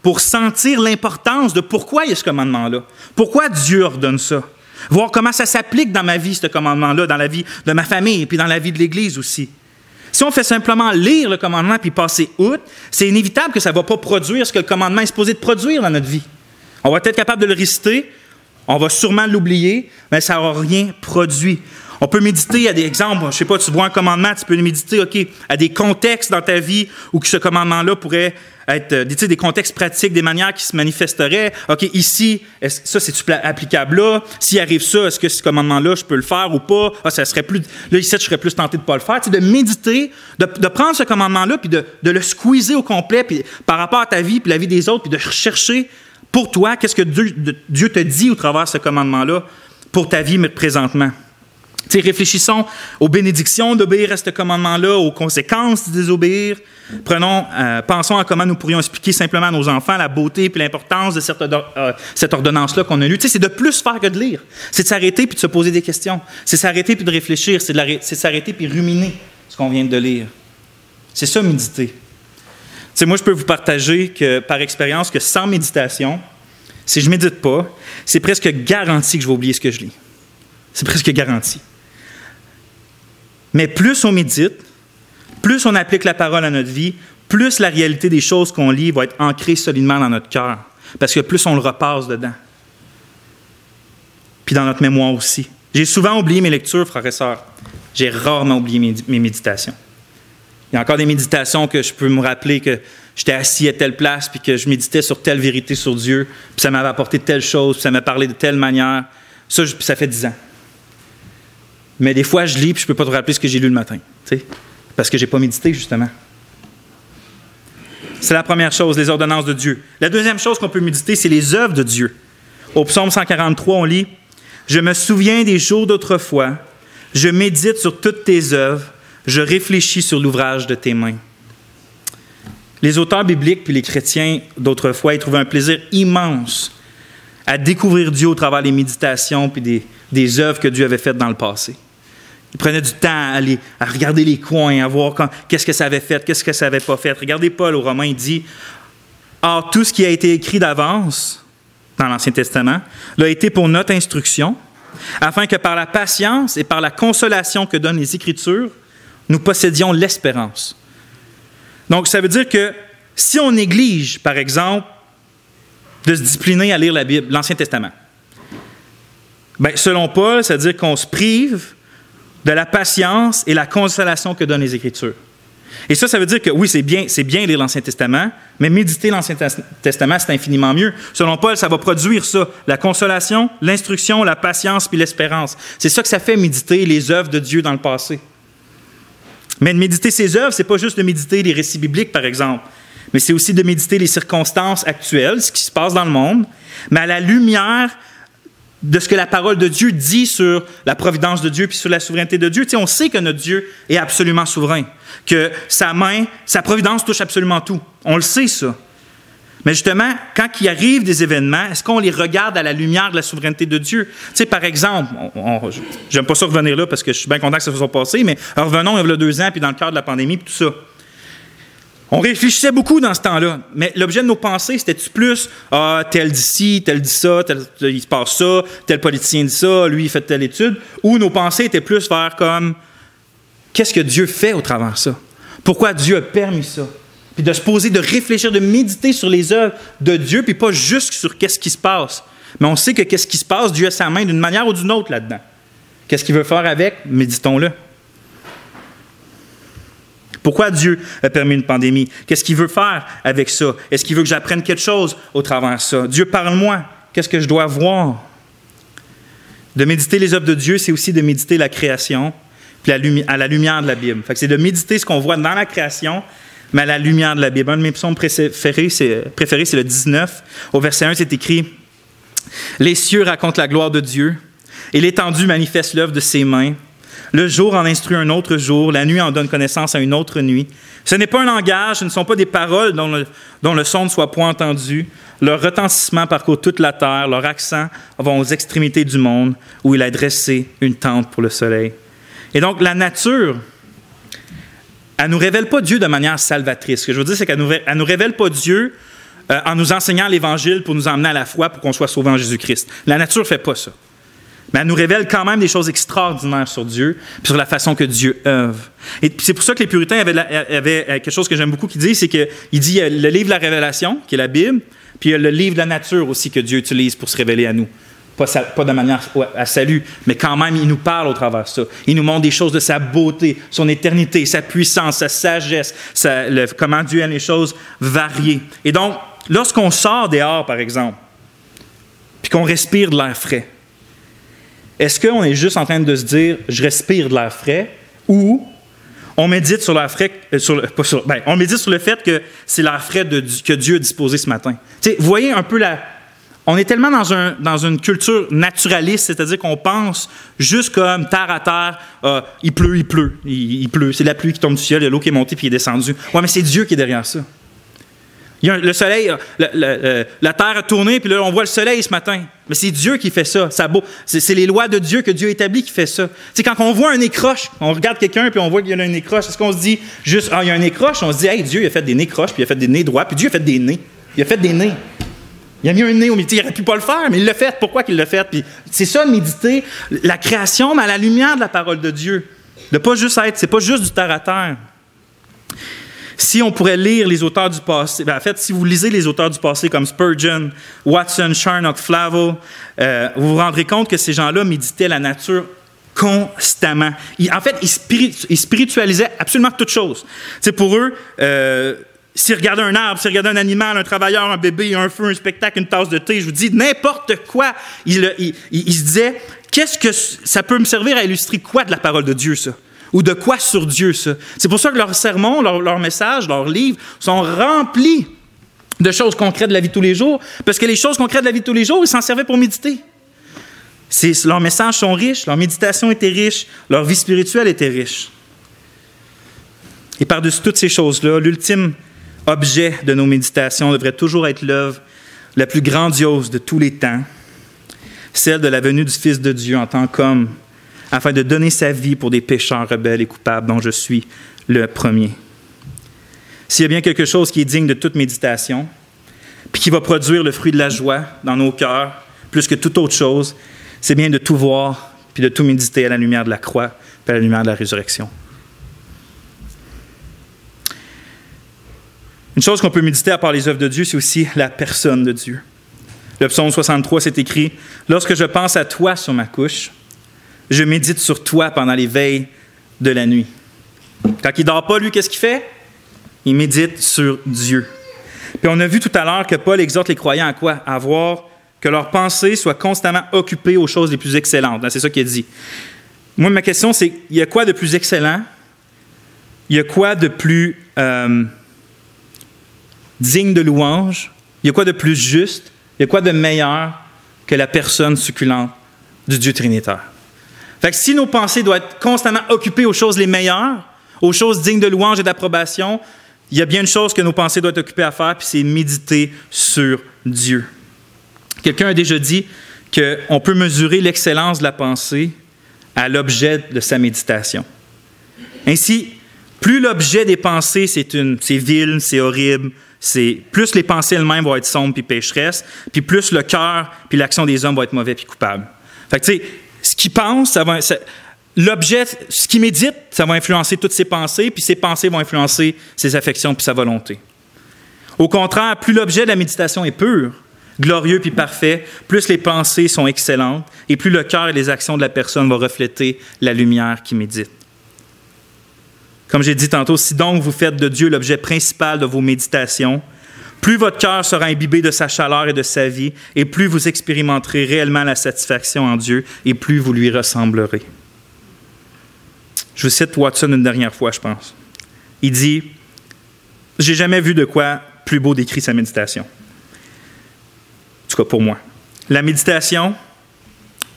pour sentir l'importance de pourquoi il y a ce commandement-là. Pourquoi Dieu ordonne ça. Voir comment ça s'applique dans ma vie, ce commandement-là, dans la vie de ma famille, puis dans la vie de l'Église aussi. Si on fait simplement lire le commandement puis passer outre, c'est inévitable que ça ne va pas produire ce que le commandement est supposé de produire dans notre vie. On va être capable de le réciter, on va sûrement l'oublier, mais ça n'aura rien produit. On peut méditer à des exemples, je ne sais pas, tu vois un commandement, tu peux méditer à des contextes dans ta vie où que ce commandement-là pourrait être des contextes pratiques, des manières qui se manifesteraient. OK, ici, ça, c'est-tu applicable là? S'il arrive ça, est-ce que ce commandement-là, je peux le faire ou pas? Ah, ça serait plus... Là, ici, je serais plus tenté de ne pas le faire. Tu sais, de méditer, de prendre ce commandement-là, puis de le squeezer au complet, puis par rapport à ta vie, puis la vie des autres, puis de rechercher pour toi, qu'est-ce que Dieu te dit au travers de ce commandement-là pour ta vie présentement. T'sais, réfléchissons aux bénédictions d'obéir à ce commandement-là, aux conséquences de désobéir. Pensons à comment nous pourrions expliquer simplement à nos enfants la beauté et l'importance de cette ordonnance-là qu'on a lue. C'est de plus faire que de lire. C'est de s'arrêter puis de se poser des questions. C'est de s'arrêter puis de réfléchir. C'est de s'arrêter puis ruminer ce qu'on vient de lire. C'est ça, méditer. Moi, je peux vous partager que, par expérience que sans méditation, si je ne médite pas, c'est presque garanti que je vais oublier ce que je lis. C'est presque garanti. Mais plus on médite, plus on applique la parole à notre vie, plus la réalité des choses qu'on lit va être ancrée solidement dans notre cœur. Parce que plus on le repasse dedans. Puis dans notre mémoire aussi. J'ai souvent oublié mes lectures, frères et sœurs. J'ai rarement oublié mes méditations. Il y a encore des méditations que je peux me rappeler que j'étais assis à telle place puis que je méditais sur telle vérité sur Dieu, puis ça m'avait apporté telle chose, puis ça m'a parlé de telle manière. Ça fait 10 ans. Mais des fois, je lis et je ne peux pas te rappeler ce que j'ai lu le matin. T'sais, parce que je n'ai pas médité, justement. C'est la première chose, les ordonnances de Dieu. La deuxième chose qu'on peut méditer, c'est les œuvres de Dieu. Au psaume 143, on lit « Je me souviens des jours d'autrefois, je médite sur toutes tes œuvres, je réfléchis sur l'ouvrage de tes mains. » Les auteurs bibliques puis les chrétiens d'autrefois, ils trouvaient un plaisir immense à découvrir Dieu au travers des méditations puis des œuvres que Dieu avait faites dans le passé. Ils prenaient du temps à regarder les coins, à voir qu'est-ce que ça avait fait, qu'est-ce que ça n'avait pas fait. Regardez Paul aux Romains, il dit « Or, tout ce qui a été écrit d'avance dans l'Ancien Testament l'a été pour notre instruction, afin que par la patience et par la consolation que donnent les Écritures, nous possédions l'espérance. » Donc, ça veut dire que si on néglige, par exemple, de se discipliner à lire la Bible, l'Ancien Testament, bien, selon Paul, ça veut dire qu'on se prive de la patience et la consolation que donnent les Écritures. Et ça veut dire que oui, c'est bien lire l'Ancien Testament, mais méditer l'Ancien Testament, c'est infiniment mieux. Selon Paul, ça va produire ça, la consolation, l'instruction, la patience puis l'espérance. C'est ça que ça fait méditer les œuvres de Dieu dans le passé. Mais de méditer ses œuvres, c'est pas juste de méditer les récits bibliques, par exemple, mais c'est aussi de méditer les circonstances actuelles, ce qui se passe dans le monde, mais à la lumière de ce que la parole de Dieu dit sur la providence de Dieu puis sur la souveraineté de Dieu. Tu sais, on sait que notre Dieu est absolument souverain, que sa main, sa providence touche absolument tout. On le sait, ça. Mais justement, quand il arrive des événements, est-ce qu'on les regarde à la lumière de la souveraineté de Dieu? Tu sais, par exemple, j'aime pas ça revenir là parce que je suis bien content que ça se soit passé, mais revenons il y a 2 ans, puis dans le cadre de la pandémie, puis tout ça. On réfléchissait beaucoup dans ce temps-là, mais l'objet de nos pensées, c'était-tu plus « Ah, tel dit ci, tel dit ça, il se passe ça, tel politicien dit ça, lui, il fait telle étude », ou nos pensées étaient plus vers comme « Qu'est-ce que Dieu fait au travers de ça? Pourquoi Dieu a permis ça? » Puis de se poser, de réfléchir, de méditer sur les œuvres de Dieu, puis pas juste sur qu'est-ce qui se passe. Mais on sait que qu'est-ce qui se passe, Dieu a sa main d'une manière ou d'une autre là-dedans. Qu'est-ce qu'il veut faire avec? Méditons-le. Pourquoi Dieu a permis une pandémie? Qu'est-ce qu'il veut faire avec ça? Est-ce qu'il veut que j'apprenne quelque chose au travers de ça? Dieu, parle-moi. Qu'est-ce que je dois voir? De méditer les œuvres de Dieu, c'est aussi de méditer la création, puis à la lumière de la Bible. Fait que c'est de méditer ce qu'on voit dans la création, mais à la lumière de la Bible. Un de mes psaumes préférés, c'est le 19. Au verset 1, c'est écrit « Les cieux racontent la gloire de Dieu, et l'étendue manifeste l'œuvre de ses mains. Le jour en instruit un autre jour, la nuit en donne connaissance à une autre nuit. Ce n'est pas un langage, ce ne sont pas des paroles dont le son ne soit point entendu. Leur retentissement parcourt toute la terre, leur accent vont aux extrémités du monde, où il a dressé une tente pour le soleil. » Et donc, la nature, elle ne nous révèle pas Dieu de manière salvatrice. Ce que je veux dire, c'est qu'elle ne nous révèle pas Dieu en nous enseignant l'Évangile pour nous emmener à la foi pour qu'on soit sauvé en Jésus-Christ. La nature ne fait pas ça. Mais elle nous révèle quand même des choses extraordinaires sur Dieu et sur la façon que Dieu œuvre. Et c'est pour ça que les puritains avaient quelque chose que j'aime beaucoup qui dit, c'est qu'il dit le livre de la Révélation, qui est la Bible, puis il y a le livre de la nature aussi que Dieu utilise pour se révéler à nous. Pas de manière à salut, mais quand même, il nous parle au travers de ça. Il nous montre des choses de sa beauté, son éternité, sa puissance, sa sagesse, comment Dieu aime les choses variées. Et donc, lorsqu'on sort dehors, par exemple, puis qu'on respire de l'air frais, est-ce qu'on est juste en train de se dire « je respire de l'air frais » ou on médite sur l'air frais, on médite sur le fait que c'est l'air frais que Dieu a disposé ce matin. Tu sais, vous voyez un peu on est tellement dans une culture naturaliste, c'est-à-dire qu'on pense juste comme terre à terre, il pleut, c'est la pluie qui tombe du ciel, il y a l'eau qui est montée puis qui est descendue. Ouais, mais c'est Dieu qui est derrière ça. Le soleil, la terre a tourné, puis là, on voit le soleil ce matin. Mais c'est Dieu qui fait ça. C'est les lois de Dieu que Dieu établit qui fait ça. Tu sais, quand on voit un nez croche, on regarde quelqu'un, puis on voit qu'il y a un nez croche, est-ce qu'on se dit juste, il y a un nez croche? On se dit, hey, Dieu, il a fait des nez croches, puis il a fait des nez droits, puis Dieu a fait des nez. Il a fait des nez. Il a mis un nez au milieu. Il n'aurait pu pas le faire, mais il l'a fait. Pourquoi qu'il l'a fait? Puis c'est ça de méditer la création, mais à la lumière de la parole de Dieu. De pas juste c'est pas juste du terre à terre. Si on pourrait lire les auteurs du passé, en fait, si vous lisez les auteurs du passé comme Spurgeon, Watson, Charnock, Flavel, vous vous rendrez compte que ces gens-là méditaient la nature constamment. En fait, ils spiritualisaient absolument toutes choses. Tu sais, pour eux, s'il regardait un arbre, s'il regardait un animal, un travailleur, un bébé, un feu, un spectacle, une tasse de thé, je vous dis n'importe quoi, il se disait, qu'est-ce que ça peut me servir à illustrer quoi de la parole de Dieu, ça? Ou de quoi sur Dieu, ça? C'est pour ça que leurs sermons, leurs messages, leurs livres sont remplis de choses concrètes de la vie de tous les jours, parce que les choses concrètes de la vie de tous les jours, ils s'en servaient pour méditer. Leurs messages sont riches, leur méditation était riche, leur vie spirituelle était riche. Et par-dessus toutes ces choses-là, l'ultime objet de nos méditations devrait toujours être l'œuvre la plus grandiose de tous les temps, celle de la venue du Fils de Dieu en tant qu'homme, afin de donner sa vie pour des pécheurs rebelles et coupables dont je suis le premier. S'il y a bien quelque chose qui est digne de toute méditation, puis qui va produire le fruit de la joie dans nos cœurs, plus que toute autre chose, c'est bien de tout voir, puis de tout méditer à la lumière de la croix, puis à la lumière de la résurrection. Une chose qu'on peut méditer à part les œuvres de Dieu, c'est aussi la personne de Dieu. Le psaume 63, c'est écrit « Lorsque je pense à toi sur ma couche, je médite sur toi pendant les veilles de la nuit. » Quand il ne dort pas, lui, qu'est-ce qu'il fait? Il médite sur Dieu. Puis on a vu tout à l'heure que Paul exhorte les croyants à quoi? À voir que leur pensée soit constamment occupée aux choses les plus excellentes. C'est ça qu'il a dit. Moi, ma question, c'est, il y a quoi de plus excellent? Il y a quoi de plus digne de louange? Il y a quoi de plus juste? Il y a quoi de meilleur que la personne succulente du Dieu trinitaire? Fait que si nos pensées doivent être constamment occupées aux choses les meilleures, aux choses dignes de louange et d'approbation, il y a bien une chose que nos pensées doivent être occupées à faire, puis c'est méditer sur Dieu. Quelqu'un a déjà dit qu'on peut mesurer l'excellence de la pensée à l'objet de sa méditation. Ainsi, plus l'objet des pensées, c'est vil, c'est horrible, plus les pensées elles-mêmes vont être sombres puis pécheresses, puis plus le cœur puis l'action des hommes vont être mauvais puis coupables. Fait que tu sais, ce qu'il pense, l'objet, ce qu'il médite, ça va influencer toutes ses pensées, puis ses pensées vont influencer ses affections puis sa volonté. Au contraire, plus l'objet de la méditation est pur, glorieux puis parfait, plus les pensées sont excellentes et plus le cœur et les actions de la personne vont refléter la lumière qui médite. Comme j'ai dit tantôt, si donc vous faites de Dieu l'objet principal de vos méditations, plus votre cœur sera imbibé de sa chaleur et de sa vie, et plus vous expérimenterez réellement la satisfaction en Dieu, et plus vous lui ressemblerez. Je vous cite Watson une dernière fois, je pense. Il dit « J'ai jamais vu de quoi plus beau décrit sa méditation. » En tout cas pour moi. La méditation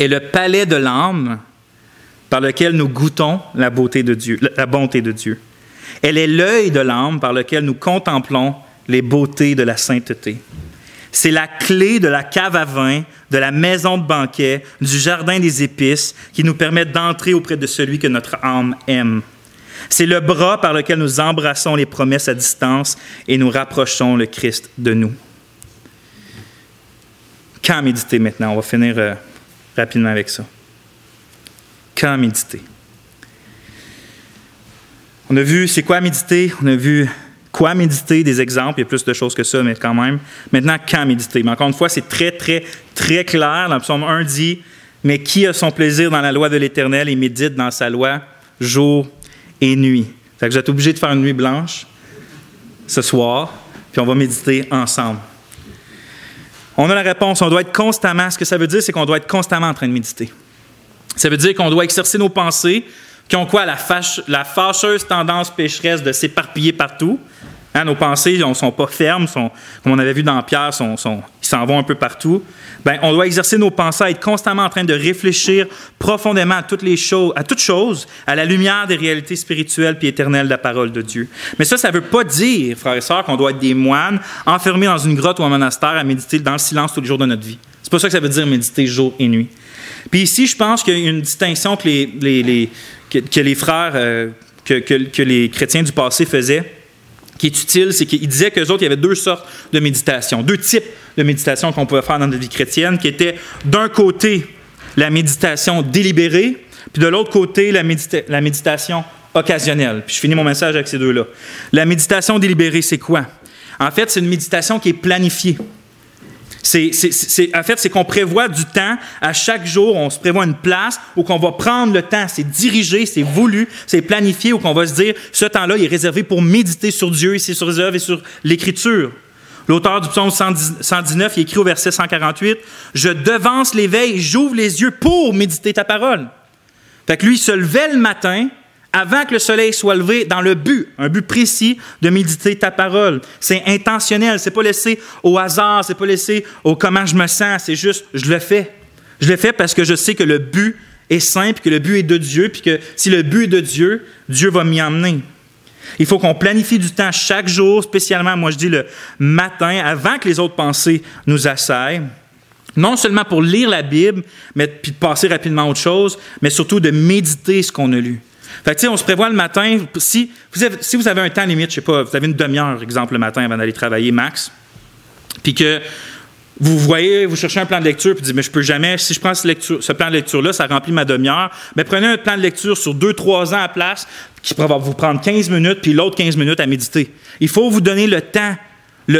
est le palais de l'âme par lequel nous goûtons la beauté de Dieu, la bonté de Dieu. Elle est l'œil de l'âme par lequel nous contemplons les beautés de la sainteté. C'est la clé de la cave à vin, de la maison de banquet, du jardin des épices qui nous permet d'entrer auprès de celui que notre âme aime. C'est le bras par lequel nous embrassons les promesses à distance et nous rapprochons le Christ de nous. Quand méditer maintenant? On va finir rapidement avec ça. Quand méditer? On a vu c'est quoi méditer, on a vu quoi méditer, des exemples, il y a plus de choses que ça, mais quand même. Maintenant, quand méditer? Mais encore une fois, c'est très, très, très clair. Dans le psaume 1 dit « Mais qui a son plaisir dans la loi de l'Éternel et médite dans sa loi jour et nuit? » Fait que vous êtes obligé de faire une nuit blanche ce soir, puis on va méditer ensemble. On a la réponse, on doit être constamment, ce que ça veut dire, c'est qu'on doit être constamment en train de méditer. Ça veut dire qu'on doit exercer nos pensées qui ont quoi? La fâcheuse tendance pécheresse de s'éparpiller partout. Hein, nos pensées ne sont pas fermes, comme on avait vu dans Pierre, ils s'en vont un peu partout. Bien, on doit exercer nos pensées à être constamment en train de réfléchir profondément à toutes choses, à la lumière des réalités spirituelles puis éternelles de la parole de Dieu. Mais ça ne veut pas dire, frères et sœurs, qu'on doit être des moines enfermés dans une grotte ou un monastère à méditer dans le silence tous les jours de notre vie. C'est pas ça que ça veut dire méditer jour et nuit. Puis ici, je pense qu'il y a une distinction que les frères, que les chrétiens du passé faisaient, qui est utile, c'est qu'ils disaient qu'eux autres, il y avait deux sortes de méditation, deux types de méditation qu'on pouvait faire dans notre vie chrétienne, qui étaient d'un côté la méditation délibérée, puis de l'autre côté la méditation occasionnelle. Puis je finis mon message avec ces deux-là. La méditation délibérée, c'est quoi? En fait, c'est une méditation qui est planifiée. En fait, c'est qu'on prévoit du temps. À chaque jour, on se prévoit une place où qu'on va prendre le temps. C'est dirigé, c'est voulu, c'est planifié, où qu'on va se dire, ce temps-là, il est réservé pour méditer sur Dieu, ici sur les œuvres et sur l'Écriture. L'auteur du psaume 119, il écrit au verset 148, « Je devance l'éveil, j'ouvre les yeux pour méditer ta parole. » Fait que lui, il se levait le matin avant que le soleil soit levé dans le but, un but précis de méditer ta parole. C'est intentionnel, c'est pas laissé au hasard, c'est pas laissé au comment je me sens, c'est juste, je le fais. Je le fais parce que je sais que le but est simple, que le but est de Dieu, puis que si le but est de Dieu, Dieu va m'y emmener. Il faut qu'on planifie du temps chaque jour, spécialement, moi je dis le matin, avant que les autres pensées nous assaillent. Non seulement pour lire la Bible, puis de passer rapidement à autre chose, mais surtout de méditer ce qu'on a lu. Fait que, on se prévoit le matin, si vous avez un temps limite, je sais pas, vous avez une demi-heure, exemple, le matin avant d'aller travailler, max, puis que vous cherchez un plan de lecture, puis vous dites, mais je peux jamais, si je prends ce plan de lecture-là, ça remplit ma demi-heure, mais prenez un plan de lecture sur 2-3 ans à place, qui va vous prendre 15 minutes, puis l'autre 15 minutes à méditer. Il faut vous donner le temps.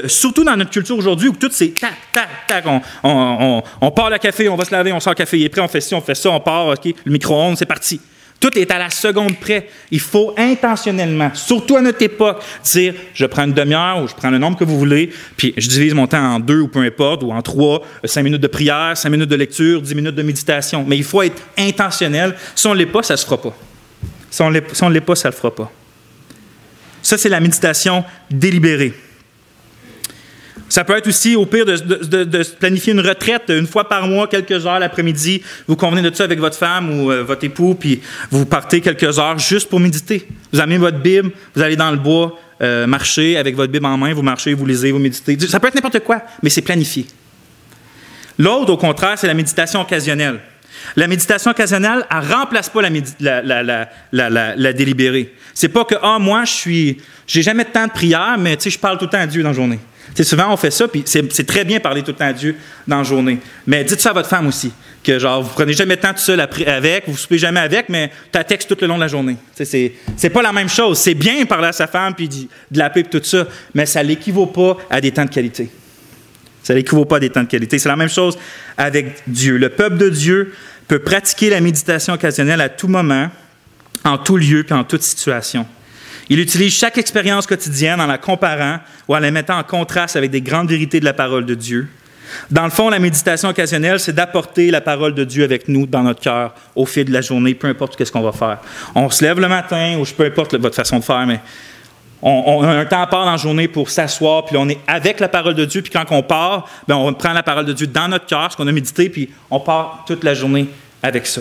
Surtout dans notre culture aujourd'hui où tout c'est tac, tac, tac, on part le café, on va se laver, on sort le café, il est prêt, on fait ci, on fait ça, on part, OK, le micro-ondes, c'est parti. Tout est à la seconde près. Il faut intentionnellement, surtout à notre époque, dire je prends une demi-heure ou je prends le nombre que vous voulez, puis je divise mon temps en 2 ou peu importe, ou en 3, 5 minutes de prière, 5 minutes de lecture, 10 minutes de méditation. Mais il faut être intentionnel. Si on ne l'est pas, ça ne se fera pas. Si on ne l'est pas, ça ne le fera pas. Ça, c'est la méditation délibérée. Ça peut être aussi, au pire, de planifier une retraite une fois par mois, quelques heures l'après-midi. Vous convenez de ça avec votre femme ou votre époux, puis vous partez quelques heures juste pour méditer. Vous amenez votre Bible, vous allez dans le bois, marcher avec votre Bible en main, vous marchez, vous lisez, vous méditez. Ça peut être n'importe quoi, mais c'est planifié. L'autre, au contraire, c'est la méditation occasionnelle. La méditation occasionnelle, elle ne remplace pas la délibérée. C'est pas que, moi, j'ai jamais de temps de prière, mais je parle tout le temps à Dieu dans la journée. Souvent, on fait ça, puis c'est très bien parler tout le temps à Dieu dans la journée. Mais dites ça à votre femme aussi, que genre, vous prenez jamais de temps tout seul avec, vous ne soupez jamais avec, mais tu as texte tout le long de la journée. C'est pas la même chose. C'est bien parler à sa femme, puis de la paix, puis tout ça, mais ça ne l'équivaut pas à des temps de qualité. Ça ne l'équivaut pas à des temps de qualité. C'est la même chose avec Dieu. Le peuple de Dieu peut pratiquer la méditation occasionnelle à tout moment, en tout lieu, puis en toute situation. Il utilise chaque expérience quotidienne en la comparant ou en la mettant en contraste avec des grandes vérités de la parole de Dieu. Dans le fond, la méditation occasionnelle, c'est d'apporter la parole de Dieu avec nous dans notre cœur au fil de la journée, peu importe ce qu'on va faire. On se lève le matin, ou peu importe votre façon de faire, mais on a un temps à part dans la journée pour s'asseoir, puis on est avec la parole de Dieu, puis quand on part, on prend la parole de Dieu dans notre cœur, ce qu'on a médité, puis on part toute la journée avec ça.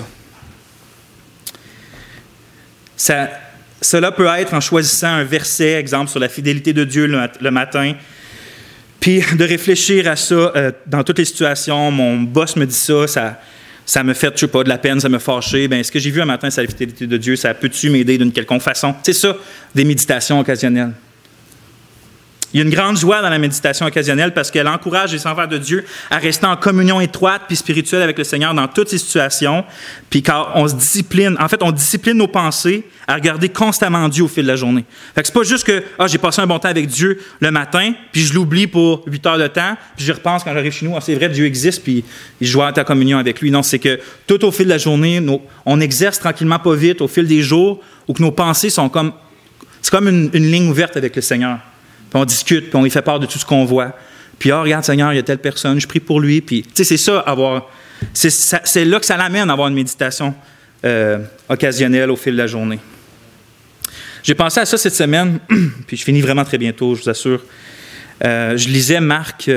Cela peut être en choisissant un verset, exemple, sur la fidélité de Dieu le matin, puis de réfléchir à ça dans toutes les situations. Mon boss me dit ça me fait, de la peine, ça me fâché. Ce que j'ai vu un matin, c'est la fidélité de Dieu, ça peut-tu m'aider d'une quelconque façon? C'est ça, des méditations occasionnelles. Il y a une grande joie dans la méditation occasionnelle parce qu'elle encourage les enfants de Dieu à rester en communion étroite puis spirituelle avec le Seigneur dans toutes ces situations. Puis quand on se discipline, on discipline nos pensées à regarder constamment Dieu au fil de la journée. Fait que c'est pas juste que j'ai passé un bon temps avec Dieu le matin, puis je l'oublie pour 8 heures de temps, puis je repense quand j'arrive chez nous, c'est vrai, Dieu existe, puis je dois être en communion avec lui. Non, c'est que tout au fil de la journée, on exerce tranquillement, pas vite, au fil des jours, où que nos pensées sont comme... C'est comme une ligne ouverte avec le Seigneur. Puis on discute, puis on lui fait part de tout ce qu'on voit. Puis, regarde, Seigneur, il y a telle personne, je prie pour lui. Puis, c'est ça, c'est là que ça l'amène à avoir une méditation occasionnelle au fil de la journée. J'ai pensé à ça cette semaine, puis je finis vraiment très bientôt, je vous assure. Je lisais Marc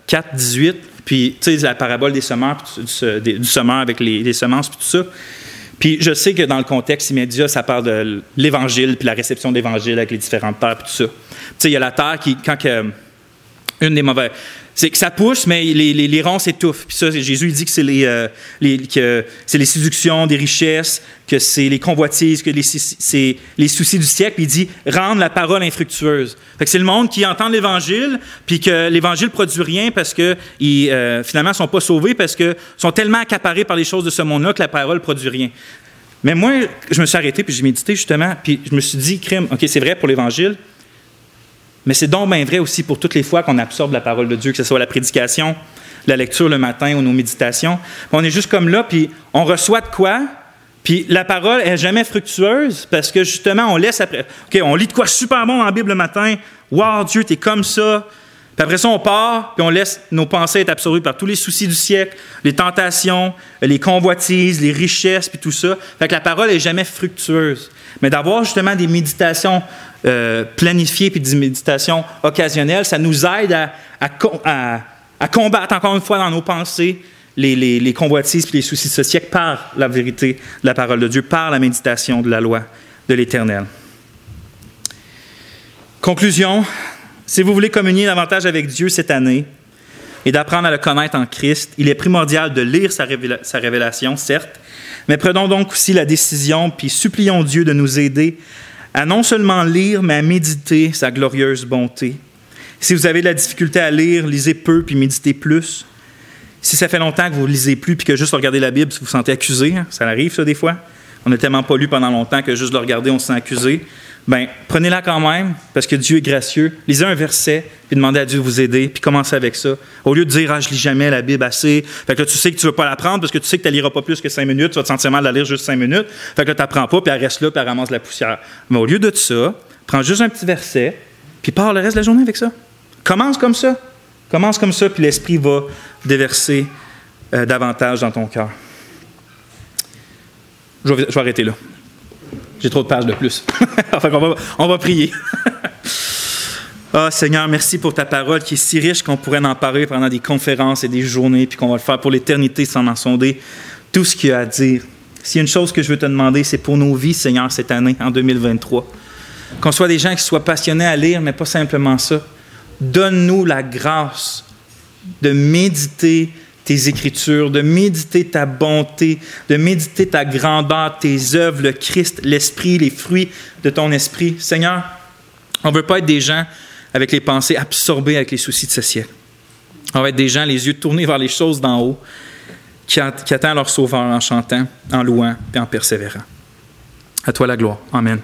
4, 18, puis, la parabole des semeurs, du semeur avec les semences, puis tout ça. Puis je sais que dans le contexte immédiat, ça parle de l'Évangile, puis la réception de l'Évangile avec les différentes terres, puis tout ça. Il y a la terre qui, une des mauvaises, c'est que ça pousse, mais les ronces s'étouffent. Puis ça, Jésus il dit que c'est les séductions des richesses, que c'est les convoitises, que c'est les soucis du siècle. Puis il dit rendre la parole infructueuse. Fait que c'est le monde qui entend l'Évangile, puis que l'Évangile ne produit rien parce que finalement, ils ne sont pas sauvés parce qu'ils sont tellement accaparés par les choses de ce monde-là que la parole ne produit rien. Mais moi, je me suis arrêté, puis j'ai médité justement, puis je me suis dit, crime, OK, c'est vrai pour l'Évangile, mais c'est donc bien vrai aussi pour toutes les fois qu'on absorbe la parole de Dieu, que ce soit la prédication, la lecture le matin ou nos méditations. On est juste comme là, puis on reçoit de quoi? Puis la parole n'est jamais fructueuse parce que justement, on laisse après. OK, on lit de quoi super bon dans la Bible le matin. Wow, Dieu, t'es comme ça. Puis après ça, on part, puis on laisse nos pensées être absorbées par tous les soucis du siècle, les tentations, les convoitises, les richesses, puis tout ça. Fait que la parole n'est jamais fructueuse. Mais d'avoir justement des méditations planifiées puis des méditations occasionnelles, ça nous aide à combattre encore une fois dans nos pensées les convoitises et les soucis de ce siècle par la vérité de la parole de Dieu, par la méditation de la loi de l'Éternel. Conclusion, si vous voulez communier davantage avec Dieu cette année et d'apprendre à le connaître en Christ, il est primordial de lire sa révélation, certes, mais prenons donc aussi la décision, puis supplions Dieu de nous aider à non seulement lire, mais à méditer sa glorieuse bonté. Si vous avez de la difficulté à lire, lisez peu, puis méditez plus. Si ça fait longtemps que vous ne lisez plus puis que juste regarder la Bible, vous vous sentez accusé, hein? Ça arrive ça des fois. On n'a tellement pas lu pendant longtemps que juste le regarder, on se sent accusé. Bien, prenez-la quand même, parce que Dieu est gracieux. Lisez un verset, puis demandez à Dieu de vous aider, puis commencez avec ça. Au lieu de dire « Ah, je lis jamais la Bible assez », fait que là, tu sais que tu ne veux pas la prendre, parce que tu sais que tu ne liras pas plus que 5 minutes, tu vas te sentir mal de la lire juste 5 minutes, fait que là, tu n'apprends pas, puis elle reste là, puis elle ramasse la poussière. Mais au lieu de ça, prends juste un petit verset, puis pars le reste de la journée avec ça. Commence comme ça. Commence comme ça, puis l'Esprit va déverser davantage dans ton cœur. Je vais arrêter là. J'ai trop de pages de plus. Enfin, on va prier. Ah, Seigneur, merci pour ta parole qui est si riche qu'on pourrait en parler pendant des conférences et des journées, puis qu'on va le faire pour l'éternité sans en sonder tout ce qu'il y a à dire. S'il y a une chose que je veux te demander, c'est pour nos vies, Seigneur, cette année, en 2023. Qu'on soit des gens qui soient passionnés à lire, mais pas simplement ça. Donne-nous la grâce de méditer tes Écritures, de méditer ta bonté, de méditer ta grandeur, tes œuvres, le Christ, l'Esprit, les fruits de ton Esprit. Seigneur, on ne veut pas être des gens avec les pensées absorbées avec les soucis de ce siècle. On va être des gens, les yeux tournés vers les choses d'en haut, qui attendent leur Sauveur en chantant, en louant et en persévérant. À toi la gloire. Amen.